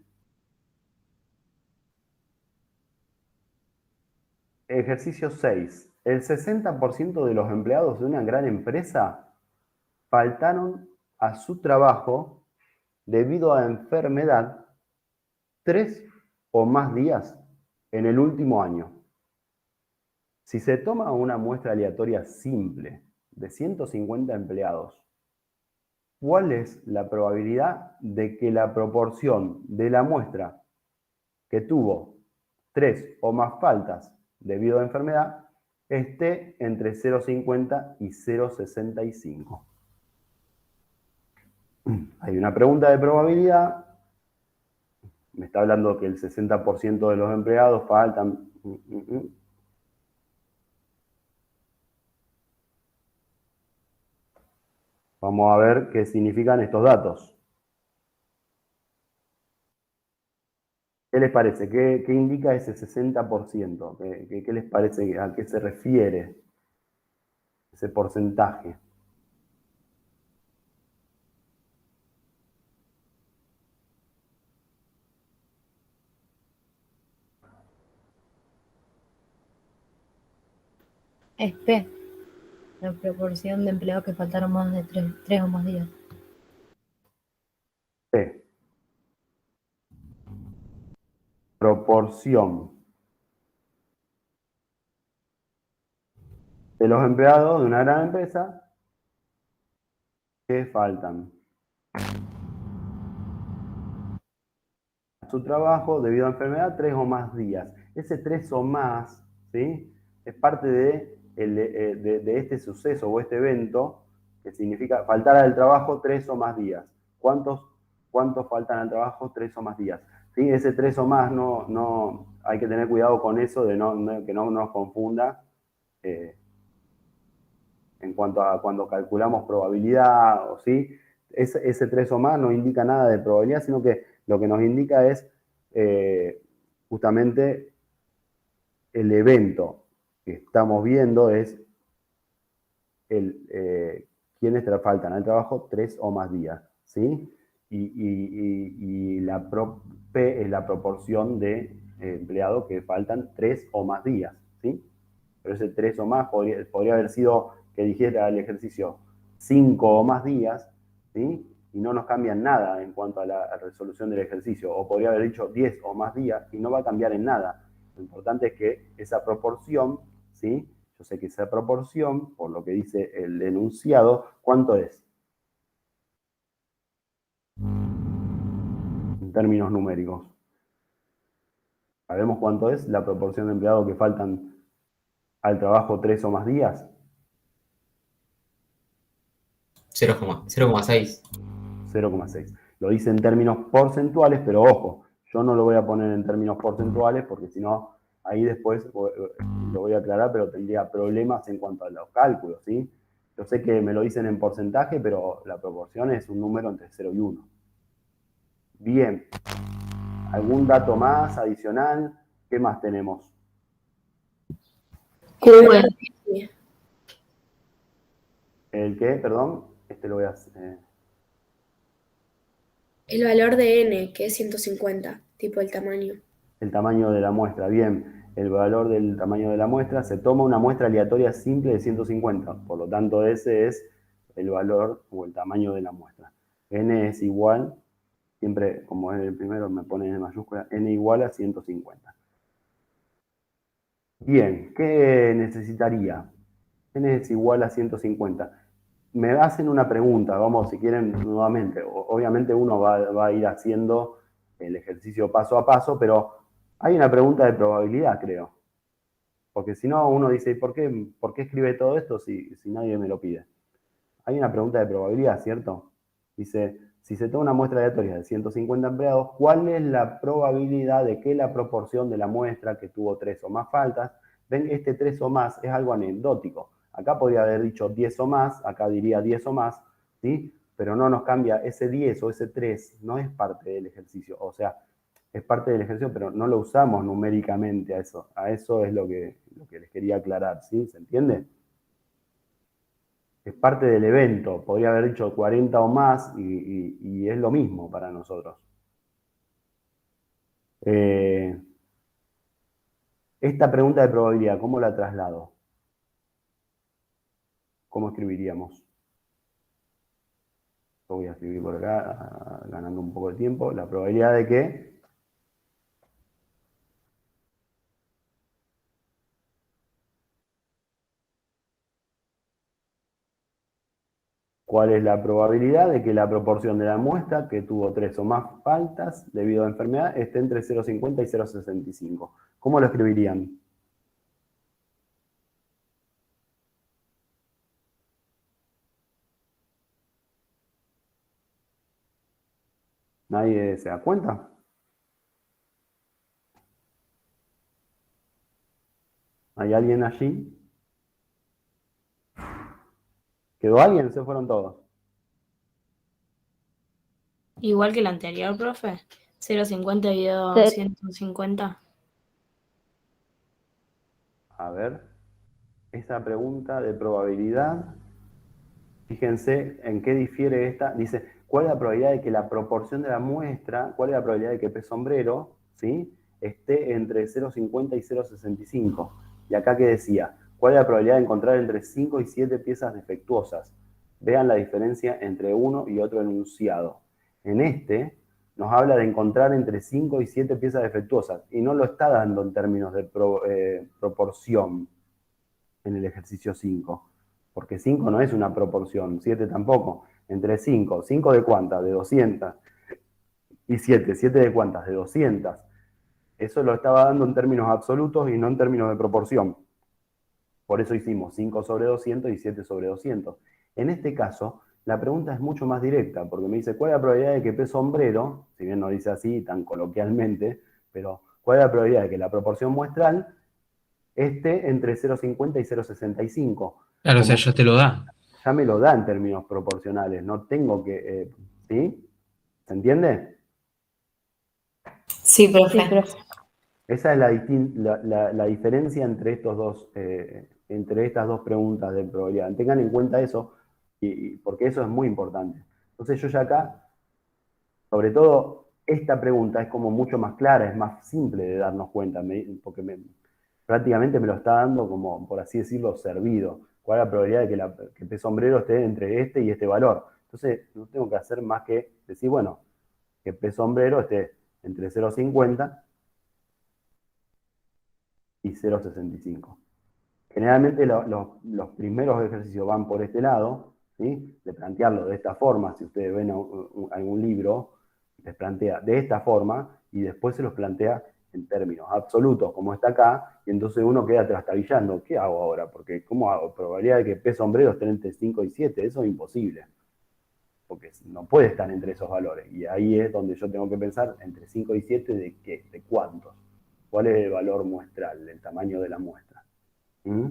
Ejercicio 6. El 60% de los empleados de una gran empresa faltaron a su trabajo debido a enfermedad 3 o más días en el último año. Si se toma una muestra aleatoria simple de 150 empleados, ¿cuál es la probabilidad de que la proporción de la muestra que tuvo 3 o más faltas debido a enfermedad esté entre 0,50 y 0,65? Hay una pregunta de probabilidad. Me está hablando que el 60% de los empleados faltan. Vamos a ver qué significan estos datos. ¿Qué les parece? ¿Qué indica ese 60%? ¿Qué les parece? ¿A qué se refiere ese porcentaje? Es P, la proporción de empleados que faltaron más de 3 o más días. P. Proporción de los empleados de una gran empresa que faltan a su trabajo debido a enfermedad 3 o más días. Ese 3 o más, ¿sí? Es parte de este suceso o este evento que significa faltar al trabajo 3 o más días. ¿Cuántos faltan al trabajo 3 o más días? ¿Sí? Ese 3 o más hay que tener cuidado con eso de que no nos confunda en cuanto a cuando calculamos probabilidad, o ¿sí? Ese 3 o más no indica nada de probabilidad, sino que lo que nos indica es justamente el evento que estamos viendo es quiénes faltan al trabajo 3 o más días, ¿sí? Y la P es la proporción de empleados que faltan 3 o más días, ¿sí? Pero ese 3 o más podría haber sido que dijera el ejercicio 5 o más días, ¿sí? Y no nos cambian nada en cuanto a la resolución del ejercicio. O podría haber dicho 10 o más días y no va a cambiar en nada. Lo importante es que esa proporción, ¿sí? Yo sé que esa proporción, por lo que dice el enunciado, ¿cuánto es? En términos numéricos. ¿Sabemos cuánto es la proporción de empleados que faltan al trabajo 3 o más días? 0,6. 0,6. Lo dice en términos porcentuales, pero ojo, yo no lo voy a poner en términos porcentuales porque si no, ahí después lo voy a aclarar, pero tendría problemas en cuanto a los cálculos, ¿sí? Yo sé que me lo dicen en porcentaje, pero la proporción es un número entre 0 y 1. Bien. ¿Algún dato más adicional? ¿Qué más tenemos? ¿El qué? Perdón. Este lo voy a hacer. El valor de n, que es 150, tipo el tamaño. El tamaño de la muestra. Bien, el valor del tamaño de la muestra. Se toma una muestra aleatoria simple de 150. Por lo tanto, ese es el valor o el tamaño de la muestra. n es igual, siempre como es el primero me pone en mayúscula, n igual a 150. Bien, ¿qué necesitaría? N es igual a 150. Me hacen una pregunta, vamos, si quieren, nuevamente. Obviamente uno va a ir haciendo el ejercicio paso a paso, pero hay una pregunta de probabilidad, creo. Porque si no, uno dice, ¿por qué escribe todo esto si nadie me lo pide? Hay una pregunta de probabilidad, ¿cierto? Dice, si se toma una muestra aleatoria de 150 empleados, ¿cuál es la probabilidad de que la proporción de la muestra que tuvo 3 o más faltas? Ven, este 3 o más es algo anecdótico. Acá podría haber dicho 10 o más, acá diría 10 o más, ¿sí? Pero no nos cambia, ese 10 o ese 3 no es parte del ejercicio. O sea, es parte del ejercicio, pero no lo usamos numéricamente a eso. A eso es lo que les quería aclarar, ¿sí? ¿Se entiende? Es parte del evento. Podría haber dicho 40 o más y es lo mismo para nosotros. Esta pregunta de probabilidad, ¿cómo la traslado? ¿Cómo escribiríamos? Lo voy a escribir por acá, ganando un poco de tiempo. La probabilidad de que ¿cuál es la probabilidad de que la proporción de la muestra que tuvo 3 o más faltas debido a enfermedad esté entre 0,50 y 0,65? ¿Cómo lo escribirían? ¿Nadie se da cuenta? ¿Hay alguien allí? ¿Quedó alguien? ¿Se fueron todos? Igual que el anterior, profe. 0,50 dividido 150. A ver, esa pregunta de probabilidad, fíjense en qué difiere esta. Dice, ¿cuál es la probabilidad de que la proporción de la muestra, cuál es la probabilidad de que P sombrero, ¿sí?, esté entre 0,50 y 0,65? Y acá que decía, ¿cuál es la probabilidad de encontrar entre 5 y 7 piezas defectuosas? Vean la diferencia entre uno y otro enunciado. En este nos habla de encontrar entre 5 y 7 piezas defectuosas y no lo está dando en términos de proporción en el ejercicio 5, porque 5 no es una proporción, 7 tampoco. Entre 5, ¿5 de cuántas? De 200. Y 7, ¿7 de cuántas? De 200. Eso lo estaba dando en términos absolutos y no en términos de proporción. Por eso hicimos 5 sobre 200 y 7 sobre 200. En este caso, la pregunta es mucho más directa, porque me dice, ¿cuál es la probabilidad de que P sombrero, si bien no dice así tan coloquialmente, pero cuál es la probabilidad de que la proporción muestral esté entre 0,50 y 0,65? Claro, o sea, ya te lo da. Ya me lo da en términos proporcionales, no tengo que... ¿sí? ¿Se entiende? Sí, profe. Esa es la diferencia entre entre estas dos preguntas de probabilidad. Tengan en cuenta eso, porque eso es muy importante. Entonces yo ya acá, sobre todo, esta pregunta es como mucho más clara, es más simple de darnos cuenta, porque prácticamente me lo está dando como, por así decirlo, servido. ¿Cuál es la probabilidad de que P sombrero esté entre este y este valor? Entonces no tengo que hacer más que decir, bueno, que P sombrero esté entre 0,50 y 0,65. Generalmente los primeros ejercicios van por este lado, ¿sí?, de plantearlo de esta forma. Si ustedes ven algún libro, les plantea de esta forma y después se los plantea en términos absolutos, como está acá, y entonces uno queda trastabillando. ¿Qué hago ahora? Porque ¿cómo hago? Probabilidad de que P sombrero esté entre 5 y 7, eso es imposible. Porque no puede estar entre esos valores. Y ahí es donde yo tengo que pensar entre 5 y 7 de qué, de cuántos. ¿Cuál es el valor muestral, el tamaño de la muestra? ¿Mm?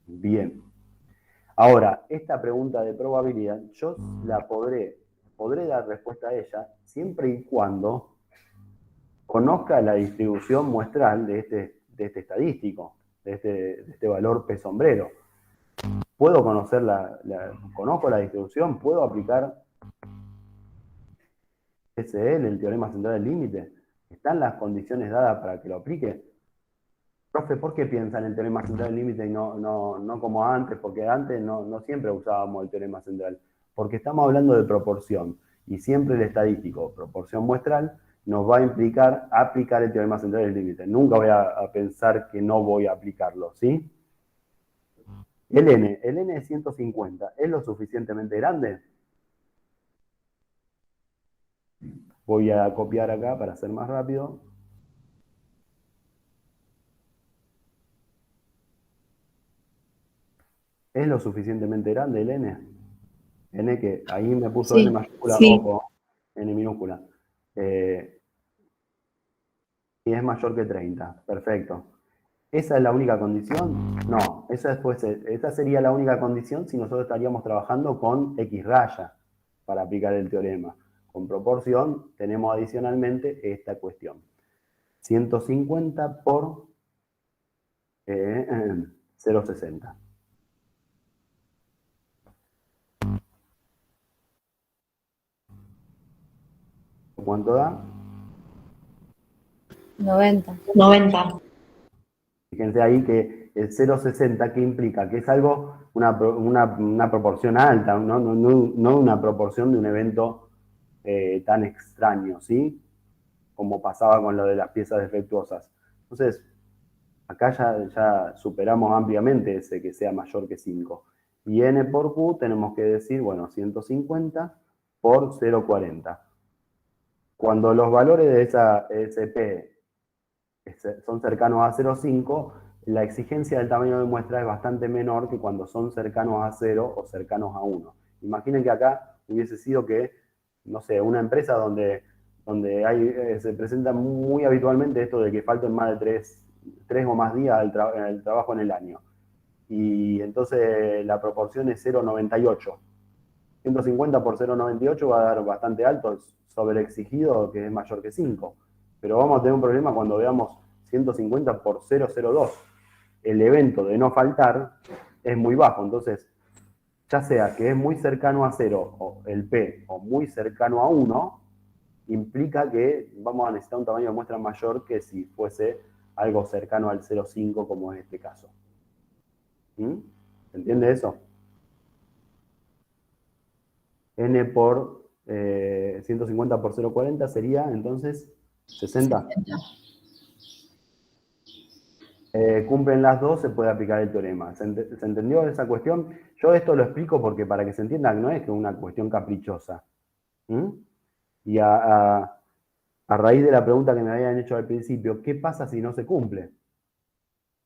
Bien. Ahora, esta pregunta de probabilidad, yo la podré dar respuesta a ella siempre y cuando conozca la distribución muestral de este estadístico, de este valor P sombrero. Puedo conocer conozco la distribución, puedo aplicar SL, el teorema central del límite. ¿Están las condiciones dadas para que lo aplique? Profe, ¿por qué piensan el teorema central del límite y no como antes? Porque antes no siempre usábamos el teorema central. Porque estamos hablando de proporción. Y siempre el estadístico, proporción muestral, nos va a implicar aplicar el teorema central del límite. Nunca voy a pensar que no voy a aplicarlo, ¿sí? El N de 150, ¿es lo suficientemente grande? Voy a copiar acá para hacer más rápido. ¿Es lo suficientemente grande el N? N que ahí me puso Sí. N mayúscula, Sí. ojo, N minúscula. Y es mayor que 30, perfecto. ¿Esa es la única condición? No, esa sería la única condición si nosotros estaríamos trabajando con X raya para aplicar el teorema. Con proporción tenemos adicionalmente esta cuestión. 150 por 0,60. ¿Cuánto da? 90. 90. Fíjense ahí que el 0,60, ¿qué implica? Que es algo, una proporción alta, no una proporción de un evento tan extraño, ¿sí? Como pasaba con lo de las piezas defectuosas. Entonces, acá ya superamos ampliamente ese que sea mayor que 5. Y n por q tenemos que decir, bueno, 150 por 0,40. Cuando los valores de esa SP son cercanos a 0,5, la exigencia del tamaño de muestra es bastante menor que cuando son cercanos a 0 o cercanos a 1. Imaginen que acá hubiese sido que, no sé, una empresa donde se presenta muy habitualmente esto de que falten más de 3 o más días al trabajo en el año. Y entonces la proporción es 0,98. 150 por 0,98 va a dar bastante alto, sobreexigido, que es mayor que 5. Pero vamos a tener un problema cuando veamos 150 por 0,02. El evento de no faltar es muy bajo, entonces, ya sea que es muy cercano a 0, o el P, o muy cercano a 1, implica que vamos a necesitar un tamaño de muestra mayor que si fuese algo cercano al 0,5, como es este caso. ¿Se entiende eso? N por 150 por 0,40 sería entonces 60. Cumplen las dos, se puede aplicar el teorema. ¿Se entendió esa cuestión? Yo esto lo explico porque para que se entienda no es que una cuestión caprichosa. Y a raíz de la pregunta que me habían hecho al principio, ¿qué pasa si no se cumple?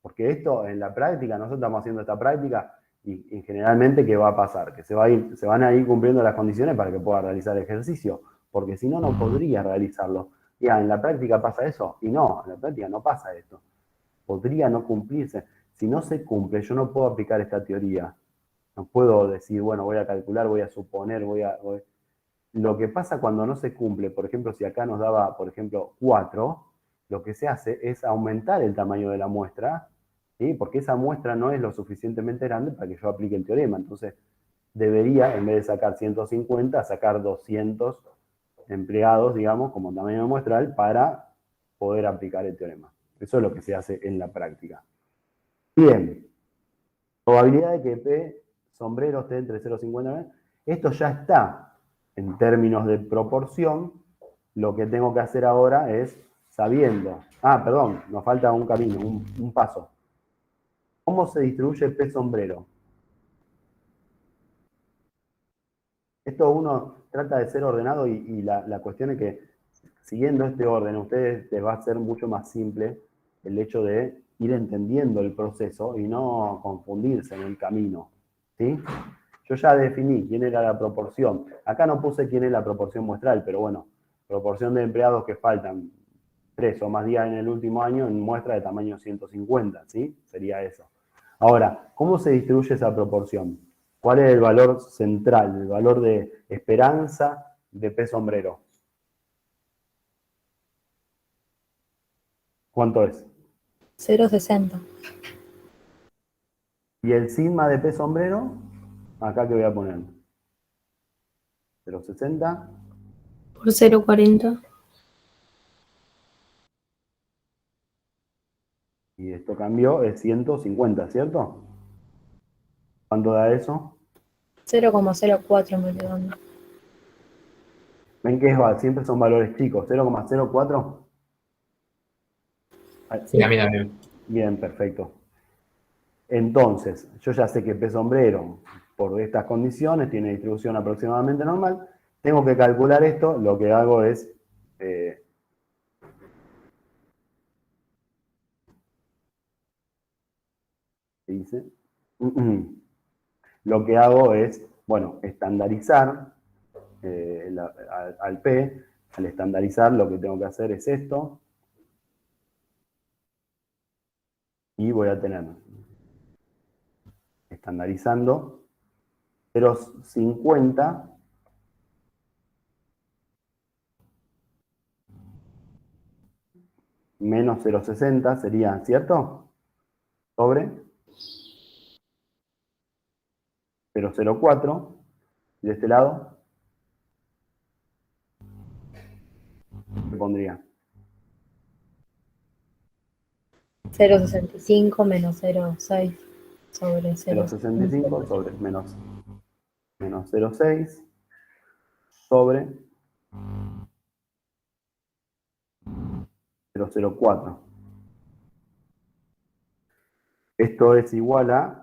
Porque esto en la práctica, nosotros estamos haciendo esta práctica y generalmente, ¿qué va a pasar? Que se van a ir cumpliendo las condiciones para que pueda realizar el ejercicio, porque si no, no podría realizarlo. Ya, ¿en la práctica pasa eso? Y no, en la práctica no pasa esto. Podría no cumplirse. Si no se cumple, yo no puedo aplicar esta teoría. No puedo decir, bueno, voy a calcular, voy a suponer, Lo que pasa cuando no se cumple, por ejemplo, si acá nos daba, por ejemplo, 4, lo que se hace es aumentar el tamaño de la muestra, ¿sí? Porque esa muestra no es lo suficientemente grande para que yo aplique el teorema. Entonces, debería, en vez de sacar 150, sacar 200 empleados, digamos, como tamaño muestral para poder aplicar el teorema. Eso es lo que se hace en la práctica. Bien, probabilidad de que P sombrero esté entre 0,50 y esto ya está en términos de proporción. Lo que tengo que hacer ahora es sabiendo. Perdón, nos falta un camino, un paso. ¿Cómo se distribuye P sombrero? Esto uno trata de ser ordenado y la cuestión es que siguiendo este orden, a ustedes les va a ser mucho más simple el hecho de ir entendiendo el proceso y no confundirse en el camino, ¿sí? Yo ya definí quién era la proporción. Acá no puse quién es la proporción muestral, pero bueno, proporción de empleados que faltan 3 o más días en el último año en muestra de tamaño 150, ¿sí? Sería eso. Ahora, ¿cómo se distribuye esa proporción? ¿Cuál es el valor central, el valor de esperanza de P sombrero? ¿Cuánto es? 0,60. Y el sigma de P sombrero, acá que voy a poner 0,60. Por 0,40. Y esto cambió, es 150, ¿cierto? ¿Cuánto da eso? 0,04 me quedó. ¿Ven que siempre son valores chicos? 0,04. Sí, a mí también. Bien, perfecto. Entonces, yo ya sé que P sombrero, por estas condiciones, tiene distribución aproximadamente normal. Tengo que calcular esto, lo que hago es... ¿qué dice? Lo que hago es, bueno, estandarizar al P. Al estandarizar lo que tengo que hacer es esto. Y voy a tener, estandarizando, 0,50 menos 0,60 sería, ¿cierto? Sobre 0,04. Y de este lado, ¿qué pondría? 0,65 menos 0,6 sobre 0,65 0,5. sobre menos 0,6 sobre 0,04. Esto es igual a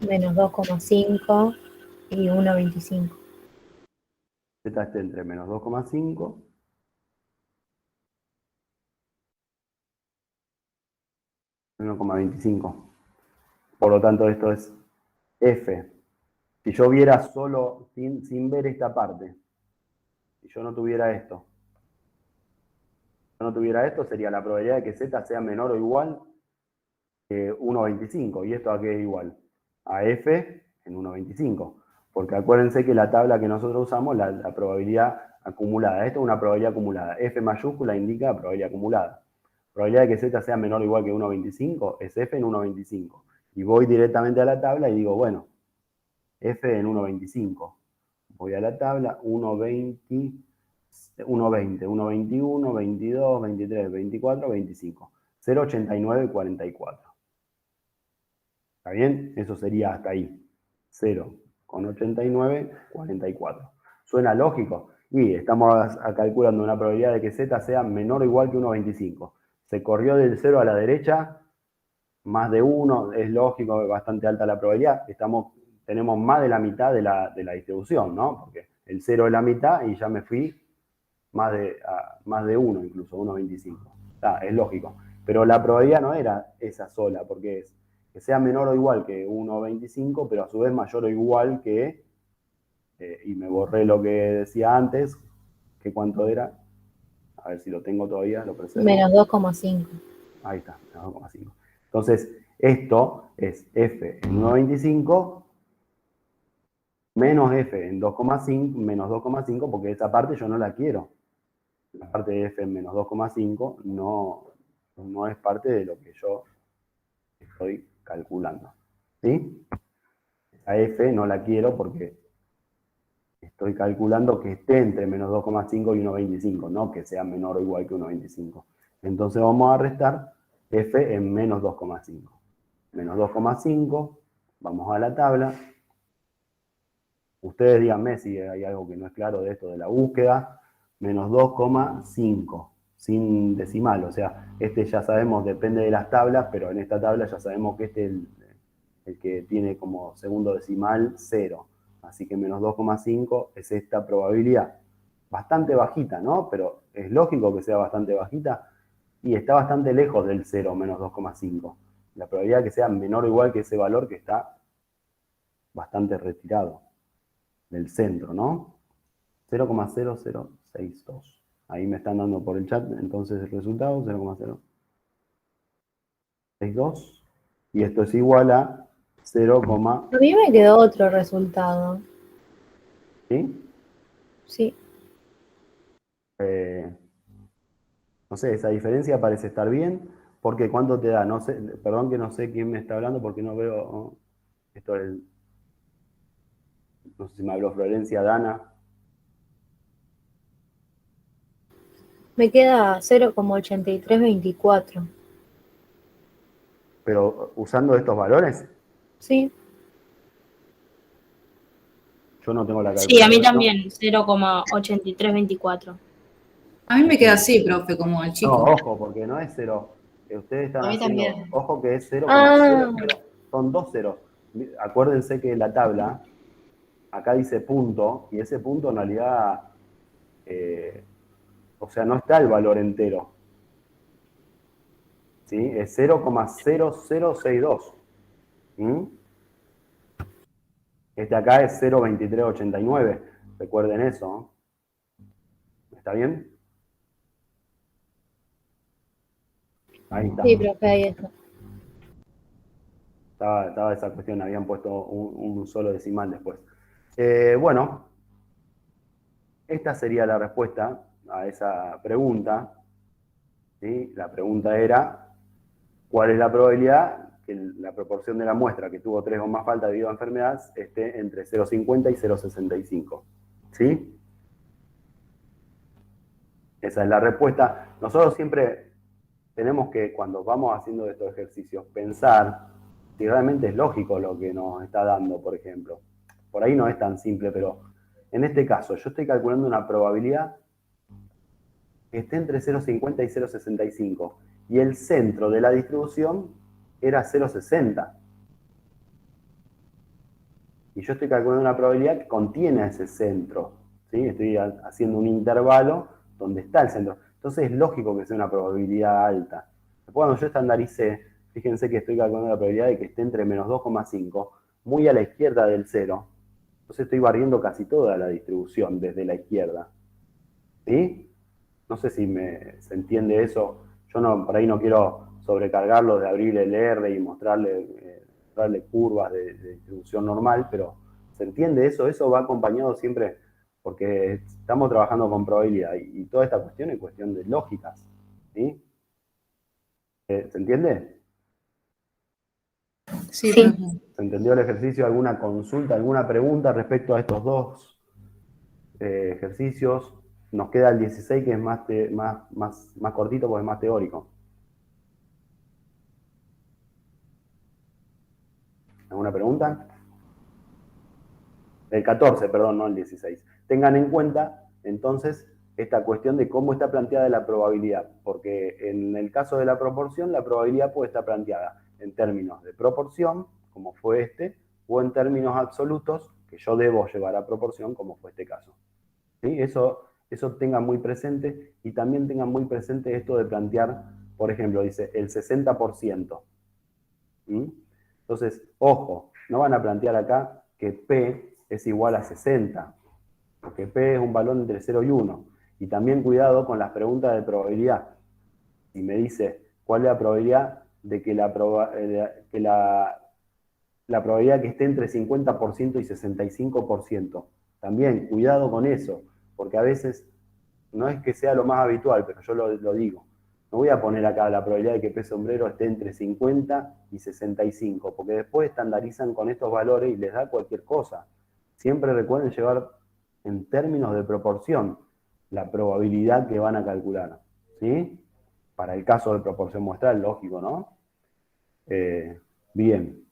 Menos 2,5 y 1,25. Z esté entre menos 2,5 y 1,25. Por lo tanto, esto es F. Si yo viera solo, sin ver esta parte, si yo no tuviera esto, sería la probabilidad de que Z sea menor o igual que 1,25. ¿Y esto a qué es igual? A F en 1,25. Porque acuérdense que la tabla que nosotros usamos, la probabilidad acumulada. Esto es una probabilidad acumulada. F mayúscula indica probabilidad acumulada. Probabilidad de que Z sea menor o igual que 1,25 es F en 1,25. Y voy directamente a la tabla y digo, bueno, F en 1,25. Voy a la tabla, 1,20, 1,20, 1,21, 22, 23, 24, 25. 0,8944. ¿Está bien? Eso sería hasta ahí. 0,8944. ¿Suena lógico? Y estamos calculando una probabilidad de que Z sea menor o igual que 1,25. Se corrió del 0 a la derecha, más de 1, es lógico, bastante alta la probabilidad. Tenemos más de la mitad de la distribución, ¿no? Porque el 0 es la mitad y ya me fui más de 1, incluso 1,25. Es lógico. Pero la probabilidad no era esa sola, porque es que sea menor o igual que 1,25, pero a su vez mayor o igual que, y me borré lo que decía antes, que cuánto era, a ver si lo tengo todavía, lo preservo. Menos 2,5. Ahí está, menos 2,5. Entonces, esto es F en 1,25 menos F en 2,5, menos 2,5, porque esa parte yo no la quiero. La parte de F en menos 2,5 no es parte de lo que yo estoy calculando. ¿Sí? A F no la quiero porque estoy calculando que esté entre menos 2,5 y 1,25, no que sea menor o igual que 1,25. Entonces vamos a restar F en menos 2,5. Menos 2,5, vamos a la tabla. Ustedes díganme si hay algo que no es claro de esto de la búsqueda. Menos 2,5, sin decimal. O sea, este ya sabemos, depende de las tablas, pero en esta tabla ya sabemos que este es el que tiene como segundo decimal 0. Así que menos 2,5 es esta probabilidad. Bastante bajita, ¿no? Pero es lógico que sea bastante bajita y está bastante lejos del 0, menos 2,5. La probabilidad de que sea menor o igual que ese valor que está bastante retirado del centro, ¿no? 0,0062. Ahí me están dando por el chat, entonces el resultado, 0,062. Y esto es igual a 0, A mí me quedó otro resultado. ¿sí? Sí. No sé, esa diferencia parece estar bien, porque ¿cuánto te da? No sé, perdón que no sé quién me está hablando porque no veo, ¿no? Esto es, no sé si me habló Florencia, Dana. Me queda 0,8324. Pero usando estos valores, Sí, Yo no tengo la Sí, a mí calculadora. también, 0,8324. A mí me queda así, profe, como el No, chico. ojo, porque no es 0. Ustedes están A mí haciendo, también. ojo que es 0,00. Ah. Son 2 ceros. Acuérdense que la tabla, acá dice punto, y ese punto en realidad, o sea, no está el valor entero. ¿Sí? Es 0,0062. ¿Mm? Este acá es 0,2389. Recuerden eso, ¿no? ¿Está bien? Ahí está. Sí, profe, ahí está. Estaba esa cuestión, habían puesto un solo decimal después. Bueno, esta sería la respuesta a esa pregunta. ¿Sí? La pregunta era, ¿cuál es la probabilidad que la proporción de la muestra que tuvo 3 o más faltas debido a enfermedad esté entre 0,50 y 0,65? ¿Sí? Esa es la respuesta. Nosotros siempre tenemos que, cuando vamos haciendo estos ejercicios, pensar si realmente es lógico lo que nos está dando, por ejemplo. Por ahí no es tan simple, pero en este caso yo estoy calculando una probabilidad que esté entre 0,50 y 0,65. Y el centro de la distribución era 0,60. Y yo estoy calculando una probabilidad que contiene ese centro. ¿Sí? Estoy haciendo un intervalo donde está el centro. Entonces es lógico que sea una probabilidad alta. Después cuando yo estandaricé, fíjense que estoy calculando la probabilidad de que esté entre menos 2,5, muy a la izquierda del 0. Entonces estoy barriendo casi toda la distribución desde la izquierda. ¿Sí? No sé si se entiende eso. Yo no, por ahí no quiero sobrecargarlo de abrir el R y mostrarle curvas de distribución normal, pero ¿se entiende eso? Eso va acompañado siempre porque estamos trabajando con probabilidad y toda esta cuestión es cuestión de lógicas. ¿Sí? ¿Se entiende? Sí, Sí. profe. ¿Se entendió el ejercicio? ¿Alguna consulta, alguna pregunta respecto a estos dos ejercicios? Nos queda el 16 que es más cortito porque es más teórico. ¿Alguna pregunta? El 14, perdón, no el 16. Tengan en cuenta, entonces, esta cuestión de cómo está planteada la probabilidad, porque en el caso de la proporción, la probabilidad puede estar planteada en términos de proporción, como fue este, o en términos absolutos, que yo debo llevar a proporción, como fue este caso. ¿Sí? Eso tengan muy presente, y también tengan muy presente esto de plantear, por ejemplo, dice el 60%. ¿Sí? Entonces, ojo, no van a plantear acá que P es igual a 60, porque P es un valor entre 0 y 1. Y también cuidado con las preguntas de probabilidad. Si me dice cuál es la probabilidad de que la probabilidad que esté entre 50% y 65%. También cuidado con eso, porque a veces no es que sea lo más habitual, pero yo lo digo. No voy a poner acá la probabilidad de que P sombrero esté entre 50 y 65, porque después estandarizan con estos valores y les da cualquier cosa. Siempre recuerden llevar en términos de proporción la probabilidad que van a calcular. ¿Sí? Para el caso de proporción muestral, lógico, ¿no? Bien.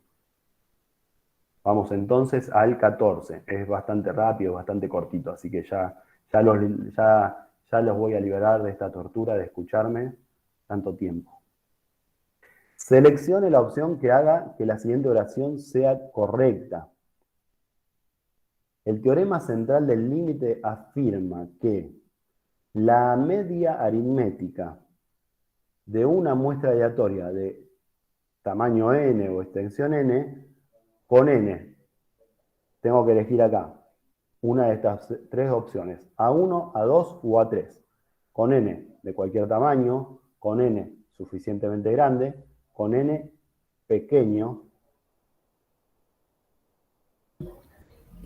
Vamos entonces al 14. Es bastante rápido, bastante cortito, así que ya los voy a liberar de esta tortura de escucharme tanto tiempo. Seleccione la opción que haga que la siguiente oración sea correcta. El teorema central del límite afirma que la media aritmética de una muestra aleatoria de tamaño n o extensión n, con n, tengo que elegir acá una de estas tres opciones, A1, A2 o A3, con n de cualquier tamaño, con n suficientemente grande, con n pequeño.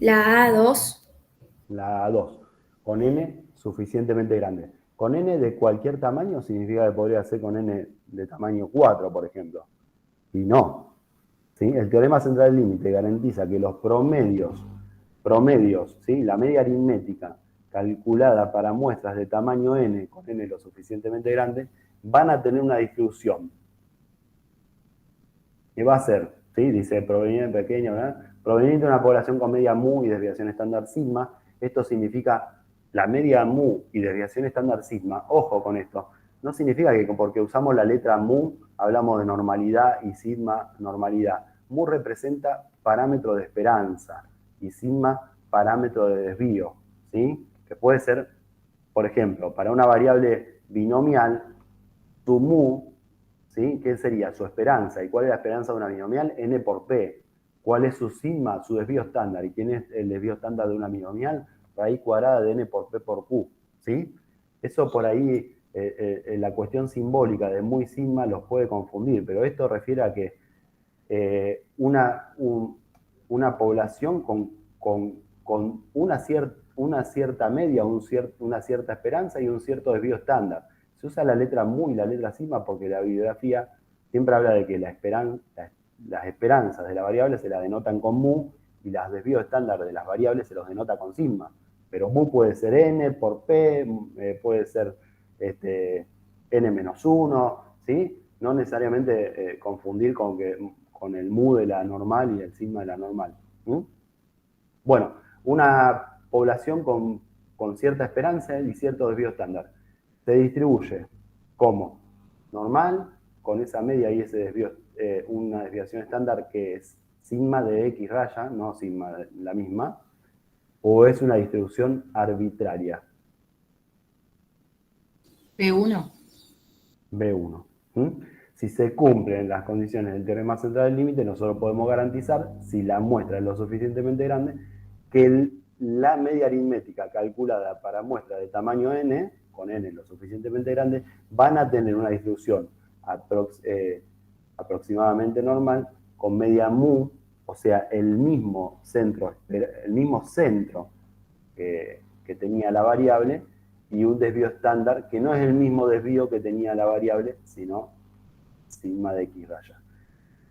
La A2. La A2, con n suficientemente grande. Con n de cualquier tamaño significa que podría ser con n de tamaño 4, por ejemplo. Y no. ¿Sí? El teorema central del límite garantiza que los promedios, ¿sí? La media aritmética calculada para muestras de tamaño n, con n lo suficientemente grande, van a tener una distribución que va a ser ¿sí? Dice proveniente pequeño, ¿verdad? Proveniente de una población con media mu y desviación estándar sigma. Esto significa la media mu y desviación estándar sigma. Ojo con esto. No significa que porque usamos la letra mu hablamos de normalidad y sigma normalidad. Mu representa parámetro de esperanza y sigma parámetro de desvío, ¿sí? Que puede ser, por ejemplo, para una variable binomial, tu mu, ¿sí? ¿Qué sería? Su esperanza. ¿Y cuál es la esperanza de una binomial? N por P. ¿Cuál es su sigma? Su desvío estándar. ¿Y quién es el desvío estándar de una binomial? Raíz cuadrada de N por P por Q, ¿sí? Eso por ahí, la cuestión simbólica de mu y sigma los puede confundir, pero esto refiere a que una población con una cierta media, una cierta esperanza y un cierto desvío estándar. Se usa la letra mu y la letra sigma porque la bibliografía siempre habla de que las esperanzas de la variable se las denotan con mu y los desvíos estándar de las variables se los denota con sigma. Pero mu puede ser n por p, puede ser n-1, ¿sí? No necesariamente confundir con el mu de la normal y el sigma de la normal. Bueno, una población con cierta esperanza y cierto desvío estándar se distribuye como normal, con esa media y ese desvío, una desviación estándar que es sigma de x raya, no sigma de la misma, o es una distribución arbitraria. P1. B1. Si se cumplen las condiciones del teorema central del límite, nosotros podemos garantizar, si la muestra es lo suficientemente grande, que la media aritmética calculada para muestras de tamaño n, con n lo suficientemente grande, van a tener una distribución aproximadamente normal con media mu, o sea, el mismo centro que tenía la variable, y un desvío estándar que no es el mismo desvío que tenía la variable, sino sigma de x raya.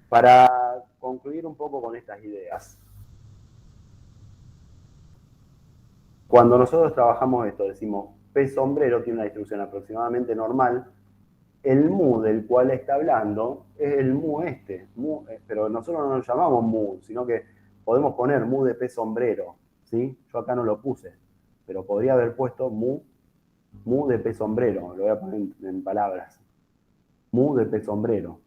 Para concluir un poco con estas ideas, cuando nosotros trabajamos esto, decimos P sombrero tiene una distribución aproximadamente normal, el mu del cual está hablando es el mu pero nosotros no lo llamamos mu, sino que podemos poner mu de P sombrero, ¿sí? Yo acá no lo puse, pero podría haber puesto mu de P sombrero, lo voy a poner en palabras. Mu de P sombrero.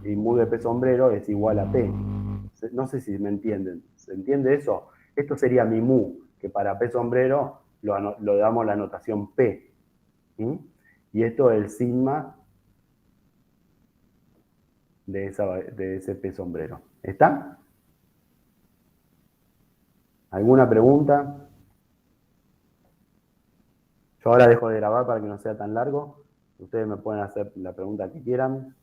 Y mu de P sombrero es igual a P. No sé si me entienden. ¿Se entiende eso? Esto sería mi mu, que para P sombrero lo damos la notación P. ¿Sí? Y esto es el sigma de ese P sombrero. ¿Está? ¿Alguna pregunta? Yo ahora dejo de grabar para que no sea tan largo. Ustedes me pueden hacer la pregunta que quieran.